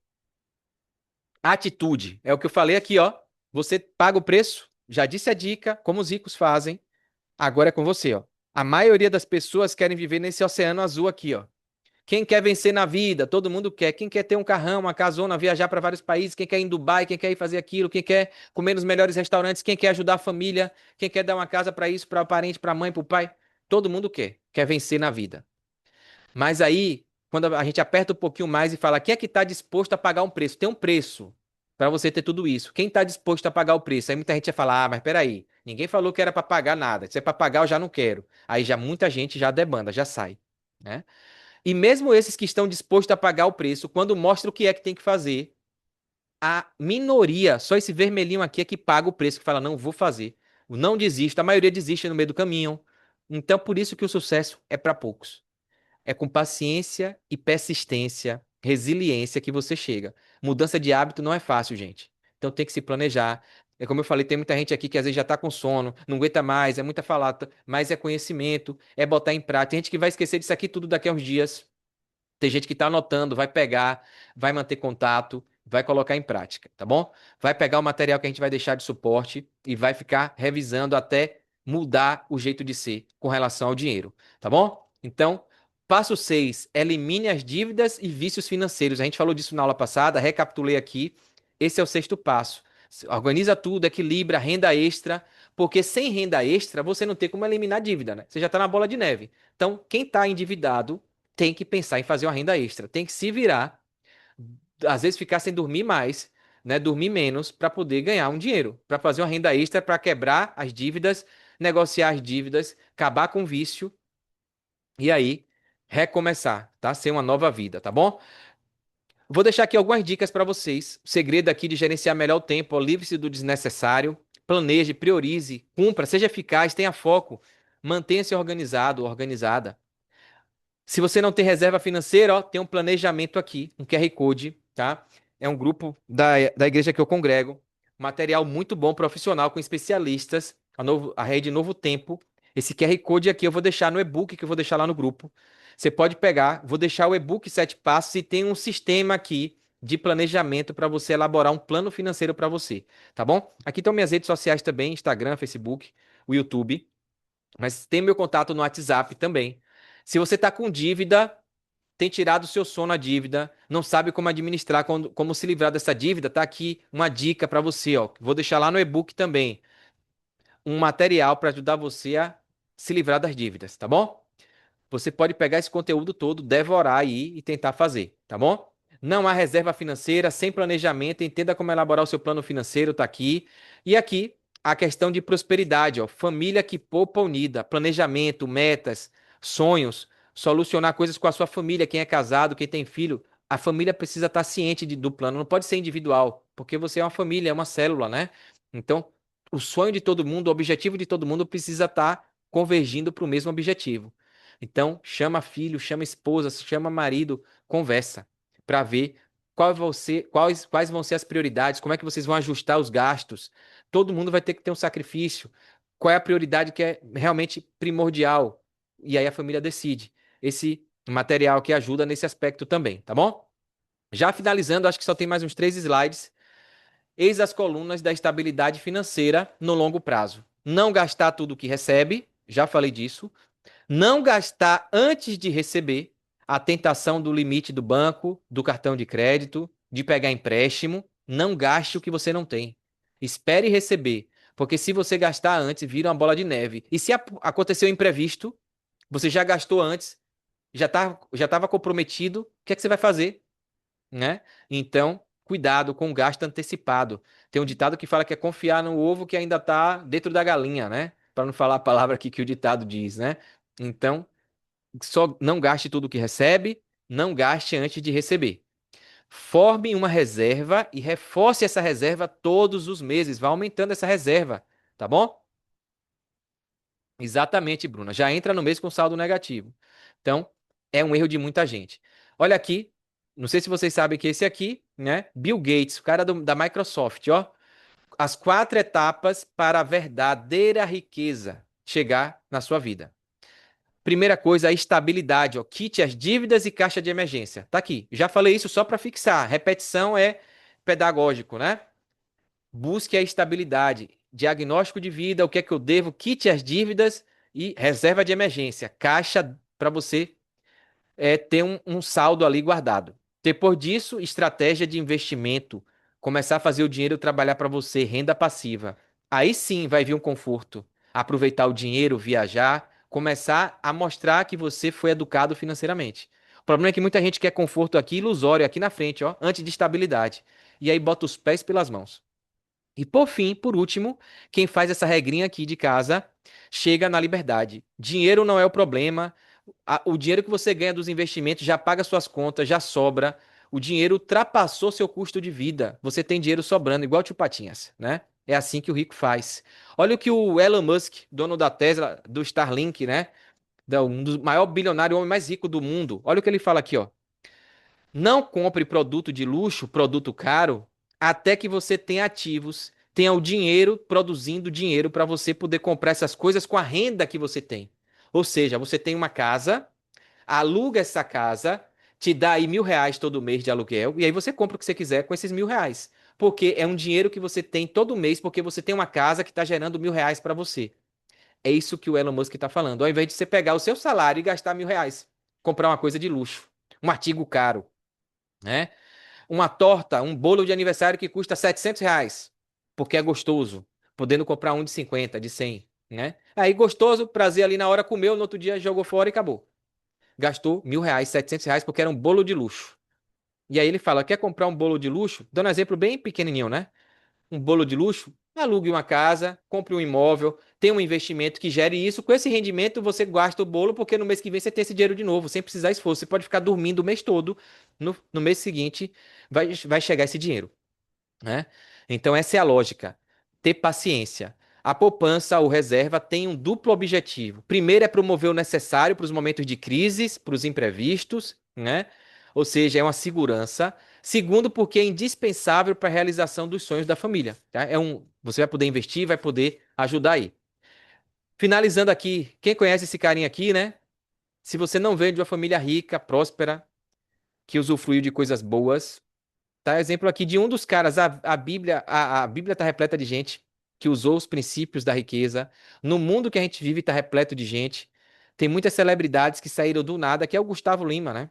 Atitude. É o que eu falei aqui, ó. Você paga o preço, já disse a dica, como os ricos fazem. Agora é com você, ó. A maioria das pessoas querem viver nesse oceano azul aqui, ó. Quem quer vencer na vida? Todo mundo quer. Quem quer ter um carrão, uma casona, viajar para vários países? Quem quer ir em Dubai? Quem quer ir fazer aquilo? Quem quer comer nos melhores restaurantes? Quem quer ajudar a família? Quem quer dar uma casa para isso, para o parente, para a mãe, para o pai? Todo mundo quer. Quer vencer na vida. Mas aí, quando a gente aperta um pouquinho mais e fala, quem é que está disposto a pagar um preço? Tem um preço para você ter tudo isso. Quem está disposto a pagar o preço? Aí muita gente vai falar, mas peraí, ninguém falou que era para pagar nada. Se é para pagar, eu já não quero. Aí já muita gente já debanda, já sai, né? E mesmo esses que estão dispostos a pagar o preço, quando mostra o que é que tem que fazer, a minoria, só esse vermelhinho aqui é que paga o preço, que fala, não vou fazer. Não desiste, a maioria desiste no meio do caminho. Então, por isso que o sucesso é para poucos. É com paciência e persistência, resiliência que você chega. Mudança de hábito não é fácil, gente. Então tem que se planejar. É como eu falei, tem muita gente aqui que às vezes já está com sono, não aguenta mais, é muita falata, mas é conhecimento, é botar em prática. Tem gente que vai esquecer disso aqui tudo daqui a uns dias. Tem gente que está anotando, vai pegar, vai manter contato, vai colocar em prática, tá bom? Vai pegar o material que a gente vai deixar de suporte e vai ficar revisando até mudar o jeito de ser com relação ao dinheiro, tá bom? Então, passo 6, elimine as dívidas e vícios financeiros. A gente falou disso na aula passada, recapitulei aqui. Esse é o sexto passo. Organiza tudo, equilibra, renda extra, porque sem renda extra você não tem como eliminar dívida, né? Você já está na bola de neve. Então, quem está endividado tem que pensar em fazer uma renda extra, tem que se virar, às vezes ficar sem dormir mais, né, dormir menos para poder ganhar um dinheiro, para fazer uma renda extra para quebrar as dívidas, negociar as dívidas, acabar com o vício e aí recomeçar, tá? Ser uma nova vida, tá bom? Vou deixar aqui algumas dicas para vocês. O segredo aqui de gerenciar melhor o tempo, ó, livre-se do desnecessário, planeje, priorize, cumpra, seja eficaz, tenha foco, mantenha-se organizado, organizada. Se você não tem reserva financeira, ó, tem um planejamento aqui, um QR Code, tá? É um grupo da igreja que eu congrego. Material muito bom, profissional, com especialistas. A rede Novo Tempo. Esse QR Code aqui eu vou deixar no e-book que eu vou deixar lá no grupo. Você pode pegar, vou deixar o e-book 7 passos e tem um sistema aqui de planejamento para você elaborar um plano financeiro para você, tá bom? Aqui estão minhas redes sociais também, Instagram, Facebook, o YouTube. Mas tem meu contato no WhatsApp também. Se você está com dívida, tem tirado o seu sono a dívida, não sabe como administrar, como se livrar dessa dívida, tá aqui uma dica para você, ó. Vou deixar lá no e-book também um material para ajudar você a se livrar das dívidas, tá bom? Você pode pegar esse conteúdo todo, devorar aí e tentar fazer, tá bom? Não há reserva financeira, sem planejamento, entenda como elaborar o seu plano financeiro, tá aqui. E aqui a questão de prosperidade, ó, família que poupa unida, planejamento, metas, sonhos, solucionar coisas com a sua família, quem é casado, quem tem filho, a família precisa estar ciente do plano, não pode ser individual, porque você é uma família, é uma célula, né? Então, o sonho de todo mundo, o objetivo de todo mundo precisa estar convergindo para o mesmo objetivo. Então, chama filho, chama esposa, chama marido, conversa para ver quais vão ser as prioridades, como é que vocês vão ajustar os gastos. Todo mundo vai ter que ter um sacrifício. Qual é a prioridade que é realmente primordial? E aí a família decide. esse material que ajuda nesse aspecto também, tá bom? Já finalizando, acho que só tem mais uns 3 slides. Eis as colunas da estabilidade financeira no longo prazo. Não gastar tudo que recebe, já falei disso. Não gastar antes de receber, a tentação do limite do banco, do cartão de crédito, de pegar empréstimo. Não gaste o que você não tem. Espere receber, porque se você gastar antes, vira uma bola de neve. E se acontecer um imprevisto, você já gastou antes, já estava comprometido, o que é que você vai fazer? Né? Então, cuidado com o gasto antecipado. Tem um ditado que fala que é confiar no ovo que ainda está dentro da galinha, né? Para não falar a palavra aqui que o ditado diz, né? Então, só não gaste tudo que recebe, não gaste antes de receber. Forme uma reserva e reforce essa reserva todos os meses. Vá aumentando essa reserva, tá bom? Exatamente, Bruna. Já entra no mês com saldo negativo. Então, é um erro de muita gente. Olha aqui, não sei se vocês sabem que esse aqui, né? Bill Gates, o cara da Microsoft, ó. As 4 etapas para a verdadeira riqueza chegar na sua vida. Primeira coisa, a estabilidade, ó. Quite as dívidas e caixa de emergência. Tá aqui. Já falei isso só para fixar. Repetição é pedagógico, né? Busque a estabilidade. Diagnóstico de vida, o que é que eu devo, quite as dívidas e reserva de emergência. Caixa para você ter um saldo ali guardado. Depois disso, estratégia de investimento. Começar a fazer o dinheiro trabalhar para você, renda passiva. Aí sim vai vir um conforto. Aproveitar o dinheiro, viajar, começar a mostrar que você foi educado financeiramente. O problema é que muita gente quer conforto aqui, ilusório, aqui na frente, ó, antes de estabilidade. E aí bota os pés pelas mãos. E por fim, por último, quem faz essa regrinha aqui de casa chega na liberdade. Dinheiro não é o problema. O dinheiro que você ganha dos investimentos já paga suas contas, já sobra. O dinheiro ultrapassou seu custo de vida. Você tem dinheiro sobrando, igual tio Patinhas, né? É assim que o rico faz. Olha o que o Elon Musk, dono da Tesla, do Starlink, né? Um dos maiores bilionários, o homem mais rico do mundo. Olha o que ele fala aqui, ó. Não compre produto de luxo, produto caro, até que você tenha ativos, tenha o dinheiro produzindo dinheiro para você poder comprar essas coisas com a renda que você tem. Ou seja, você tem uma casa, aluga essa casa, te dá aí R$ 1.000 todo mês de aluguel, e aí você compra o que você quiser com esses R$ 1.000. Porque é um dinheiro que você tem todo mês, porque você tem uma casa que está gerando R$ 1.000 para você. É isso que o Elon Musk está falando. Ao invés de você pegar o seu salário e gastar R$ 1.000, comprar uma coisa de luxo, um artigo caro, né? Uma torta, um bolo de aniversário que custa R$ 700, porque é gostoso, podendo comprar um de 50, de 100, né? Aí gostoso, prazer ali na hora, comeu, no outro dia jogou fora e acabou. Gastou R$ 1.000, R$ 700, porque era um bolo de luxo. E aí ele fala, quer comprar um bolo de luxo? Dando um exemplo bem pequenininho, né? Um bolo de luxo, alugue uma casa, compre um imóvel, tenha um investimento que gere isso. Com esse rendimento, você gasta o bolo, porque no mês que vem você tem esse dinheiro de novo, sem precisar esforço. Você pode ficar dormindo o mês todo, no mês seguinte vai chegar esse dinheiro, né? Então, essa é a lógica. Ter paciência. A poupança ou reserva tem um duplo objetivo. Primeiro é promover o necessário para os momentos de crises, para os imprevistos, né? Ou seja, é uma segurança. Segundo, porque é indispensável para a realização dos sonhos da família. Tá? Você vai poder investir, vai poder ajudar aí. Finalizando aqui, quem conhece esse carinha aqui, né? Se você não veio de uma família rica, próspera, que usufruiu de coisas boas, tá? Exemplo aqui de um dos caras, a Bíblia está repleta de gente que usou os princípios da riqueza. No mundo que a gente vive está repleto de gente. Tem muitas celebridades que saíram do nada, que é o Gustavo Lima, né?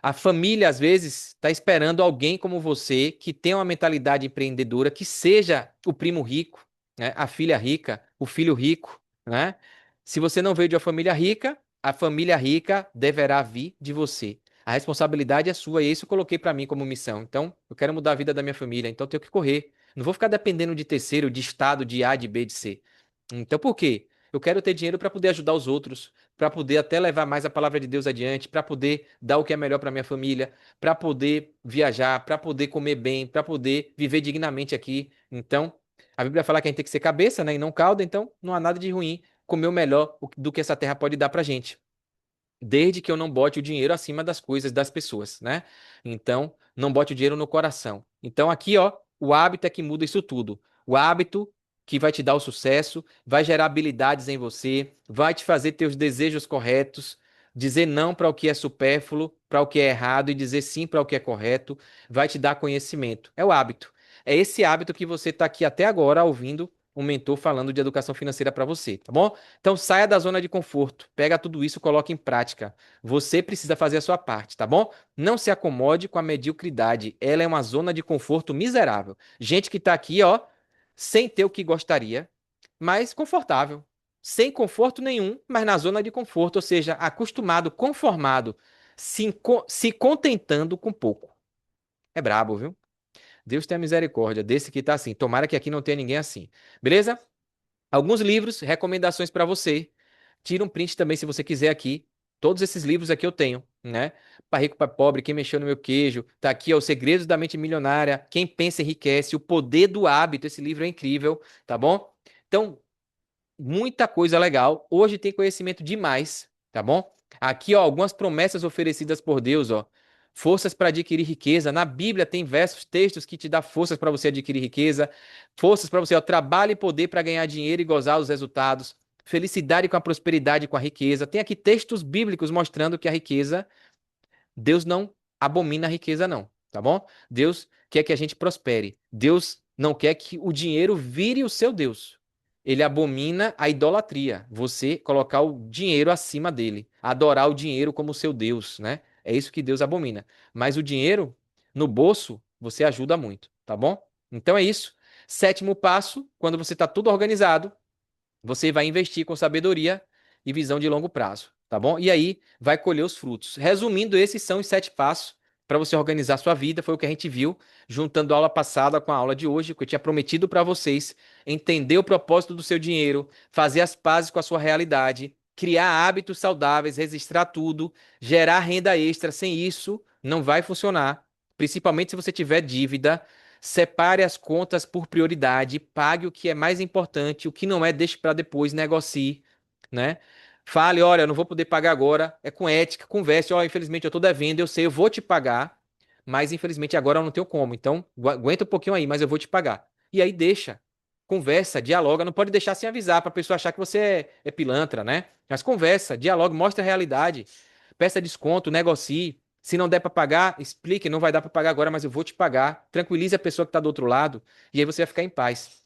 A família, às vezes, está esperando alguém como você, que tenha uma mentalidade empreendedora, que seja o primo rico, né? A filha rica, o filho rico, né? Se você não veio de uma família rica, a família rica deverá vir de você. A responsabilidade é sua, e isso eu coloquei para mim como missão. Então, eu quero mudar a vida da minha família, então eu tenho que correr. Não vou ficar dependendo de terceiro, de estado, de A, de B, de C. Então, por quê? Eu quero ter dinheiro para poder ajudar os outros, para poder até levar mais a palavra de Deus adiante, para poder dar o que é melhor para minha família, para poder viajar, para poder comer bem, para poder viver dignamente aqui. Então, a Bíblia fala que a gente tem que ser cabeça, né, e não cauda, então não há nada de ruim comer o melhor do que essa terra pode dar pra gente. Desde que eu não bote o dinheiro acima das coisas das pessoas, né? Então, não bote o dinheiro no coração. Então, aqui, ó, o hábito é que muda isso tudo. O hábito que vai te dar o sucesso, vai gerar habilidades em você, vai te fazer ter os desejos corretos, Dizer não para o que é supérfluo, para o que é errado e dizer sim para o que é correto, vai te dar conhecimento. É o hábito. É esse hábito que você está aqui até agora ouvindo um mentor falando de educação financeira para você, tá bom? Então saia da zona de conforto, pega tudo isso, coloca em prática. Você precisa fazer a sua parte, tá bom? Não se acomode com a mediocridade. Ela é uma zona de conforto miserável. Gente que está aqui, ó, sem ter o que gostaria, mas confortável. Sem conforto nenhum, mas na zona de conforto, ou seja, acostumado, conformado, se contentando com pouco. É brabo, viu? Deus tenha misericórdia desse que tá assim. Tomara que aqui não tenha ninguém assim. Beleza? Alguns livros, recomendações para você. Tira um print também se você quiser aqui. Todos esses livros aqui eu tenho, né? Para rico, para pobre, quem mexeu no meu queijo. Tá aqui, ó, Os Segredos da Mente Milionária. Quem pensa enriquece. O Poder do Hábito. Esse livro é incrível, tá bom? Então, muita coisa legal. Hoje tem conhecimento demais, tá bom? Aqui, ó, algumas promessas oferecidas por Deus, ó. Forças para adquirir riqueza. Na Bíblia tem versos, textos que te dá forças para você adquirir riqueza, forças para você, ó, trabalho e poder para ganhar dinheiro e gozar os resultados. Felicidade com a prosperidade e com a riqueza. Tem aqui textos bíblicos mostrando que a riqueza, Deus não abomina a riqueza, não, tá bom? Deus quer que a gente prospere. Deus não quer que o dinheiro vire o seu Deus. Ele abomina a idolatria, você colocar o dinheiro acima dele, adorar o dinheiro como seu Deus, né? É isso que Deus abomina. Mas o dinheiro no bolso, você ajuda muito, tá bom? Então é isso. Sétimo passo, quando você está tudo organizado, você vai investir com sabedoria e visão de longo prazo, tá bom? E aí vai colher os frutos. Resumindo, esses são os 7 passos para você organizar sua vida. Foi o que a gente viu, juntando a aula passada com a aula de hoje, que eu tinha prometido para vocês entender o propósito do seu dinheiro, fazer as pazes com a sua realidade, criar hábitos saudáveis, registrar tudo, gerar renda extra. Sem isso, não vai funcionar. Principalmente se você tiver dívida. Separe as contas por prioridade, pague o que é mais importante, o que não é, deixe para depois, negocie, né? Fale, olha, eu não vou poder pagar agora, é com ética, converse, ó, infelizmente eu tô devendo, eu sei, eu vou te pagar, mas infelizmente agora eu não tenho como, então aguenta um pouquinho aí, mas eu vou te pagar. E aí deixa, conversa, dialoga, não pode deixar sem avisar para a pessoa achar que você é pilantra, né? Mas conversa, dialoga, mostra a realidade, peça desconto, negocie. Se não der para pagar, explique, não vai dar para pagar agora, mas eu vou te pagar. Tranquilize a pessoa que está do outro lado e aí você vai ficar em paz.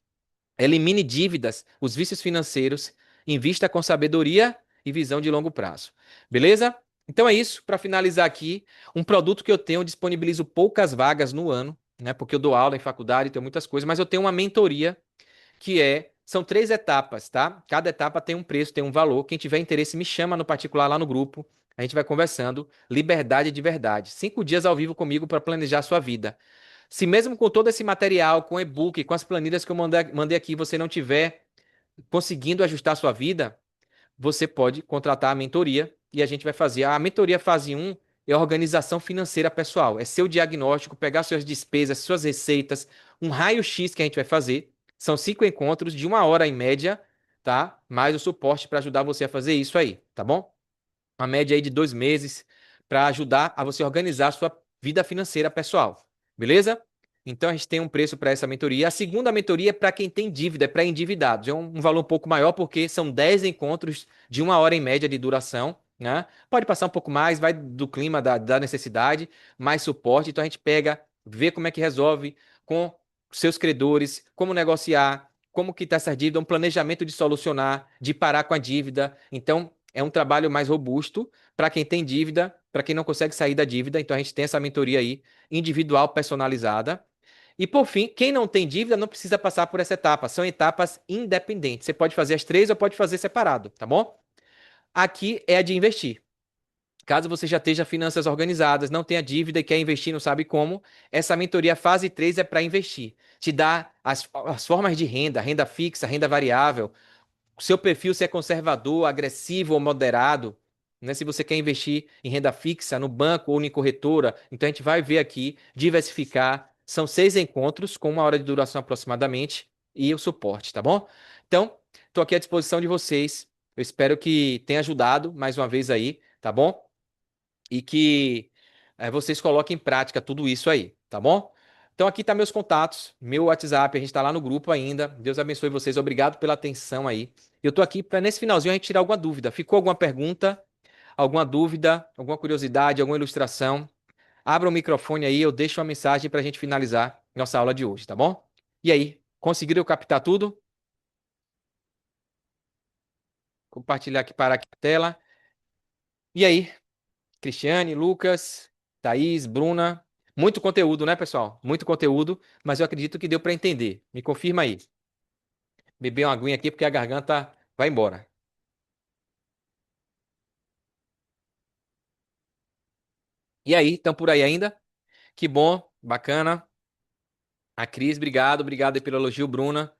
Elimine dívidas, os vícios financeiros, invista com sabedoria e visão de longo prazo. Beleza? Então é isso. Para finalizar aqui, um produto que eu tenho, eu disponibilizo poucas vagas no ano, né? Porque eu dou aula em faculdade, tenho muitas coisas, mas eu tenho uma mentoria são 3 etapas, tá? Cada etapa tem um preço, tem um valor. Quem tiver interesse, me chama no particular lá no grupo. A gente vai conversando. Liberdade de verdade. 5 dias ao vivo comigo para planejar a sua vida. Se mesmo com todo esse material, com e-book, com as planilhas que eu mandei aqui, você não tiver conseguindo ajustar a sua vida, você pode contratar a mentoria e a gente vai fazer. A mentoria fase um é a organização financeira pessoal. É seu diagnóstico, pegar suas despesas, suas receitas, um raio-x que a gente vai fazer. São 5 encontros de 1 hora em média, tá? Mais o suporte para ajudar você a fazer isso aí, tá bom? Uma média aí de 2 meses para ajudar a você organizar a sua vida financeira pessoal. Beleza? Então a gente tem um preço para essa mentoria. A segunda mentoria é para quem tem dívida, é para endividados. É um valor um pouco maior porque são 10 encontros de 1 hora em média de duração, né? Pode passar um pouco mais, vai do clima da necessidade, mais suporte. Então a gente pega, vê como é que resolve com seus credores, como negociar, como quitar essa dívida, um planejamento de solucionar, de parar com a dívida. Então é um trabalho mais robusto para quem tem dívida, para quem não consegue sair da dívida. Então a gente tem essa mentoria aí individual, personalizada. E por fim, quem não tem dívida não precisa passar por essa etapa. São etapas independentes. Você pode fazer as 3 ou pode fazer separado, tá bom? Aqui é a de investir. Caso você já esteja finanças organizadas, não tenha dívida e quer investir, não sabe como, essa mentoria fase 3 é para investir. Te dá as formas de renda, renda fixa, renda variável, o seu perfil se é conservador, agressivo ou moderado, né? Se você quer investir em renda fixa, no banco ou em corretora, então a gente vai ver aqui, diversificar. São 6 encontros com 1 hora de duração aproximadamente e o suporte, tá bom? Então, estou aqui à disposição de vocês. Eu espero que tenha ajudado mais uma vez aí, tá bom? E que vocês coloquem em prática tudo isso aí, tá bom? Então aqui tá meus contatos, meu WhatsApp, a gente tá lá no grupo ainda. Deus abençoe vocês, obrigado pela atenção aí. Eu tô aqui para nesse finalzinho a gente tirar alguma dúvida. Ficou alguma pergunta? alguma dúvida, alguma curiosidade, alguma ilustração, abra o microfone aí, eu deixo uma mensagem para a gente finalizar nossa aula de hoje, tá bom? E aí, conseguiram captar tudo? Compartilhar aqui para aqui a tela. E aí, Cristiane, Lucas, Thaís, Bruna. Muito conteúdo, né, pessoal? Muito conteúdo, mas eu acredito que deu para entender. Me confirma aí. Beber uma aguinha aqui porque a garganta vai embora. E aí, estão por aí ainda? Que bom, bacana. A Cris, obrigado, obrigado aí pelo elogio, Bruna.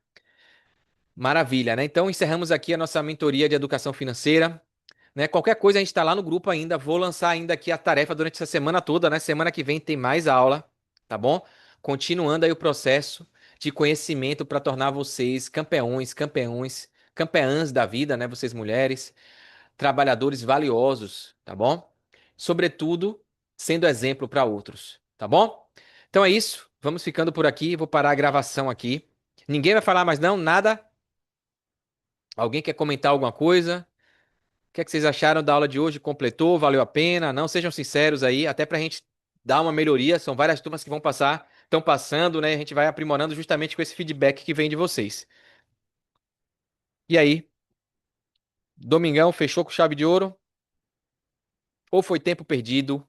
Maravilha, né? Então encerramos aqui a nossa mentoria de educação financeira, né? Qualquer coisa a gente está lá no grupo ainda. Vou lançar ainda aqui a tarefa durante essa semana toda, né? Semana que vem tem mais aula, tá bom? Continuando aí o processo de conhecimento para tornar vocês campeões, campeões, campeãs da vida, né? Vocês mulheres, trabalhadores valiosos, tá bom? Sobretudo, sendo exemplo para outros, tá bom? Então é isso. Vamos ficando por aqui. Vou parar a gravação aqui. Ninguém vai falar mais não? Nada? Alguém quer comentar alguma coisa? O que é que vocês acharam da aula de hoje? Completou? Valeu a pena? Não? Sejam sinceros aí, até para a gente dar uma melhoria. São várias turmas que vão passar, estão passando, né? A gente vai aprimorando justamente com esse feedback que vem de vocês. E aí, domingão fechou com chave de ouro? Ou foi tempo perdido?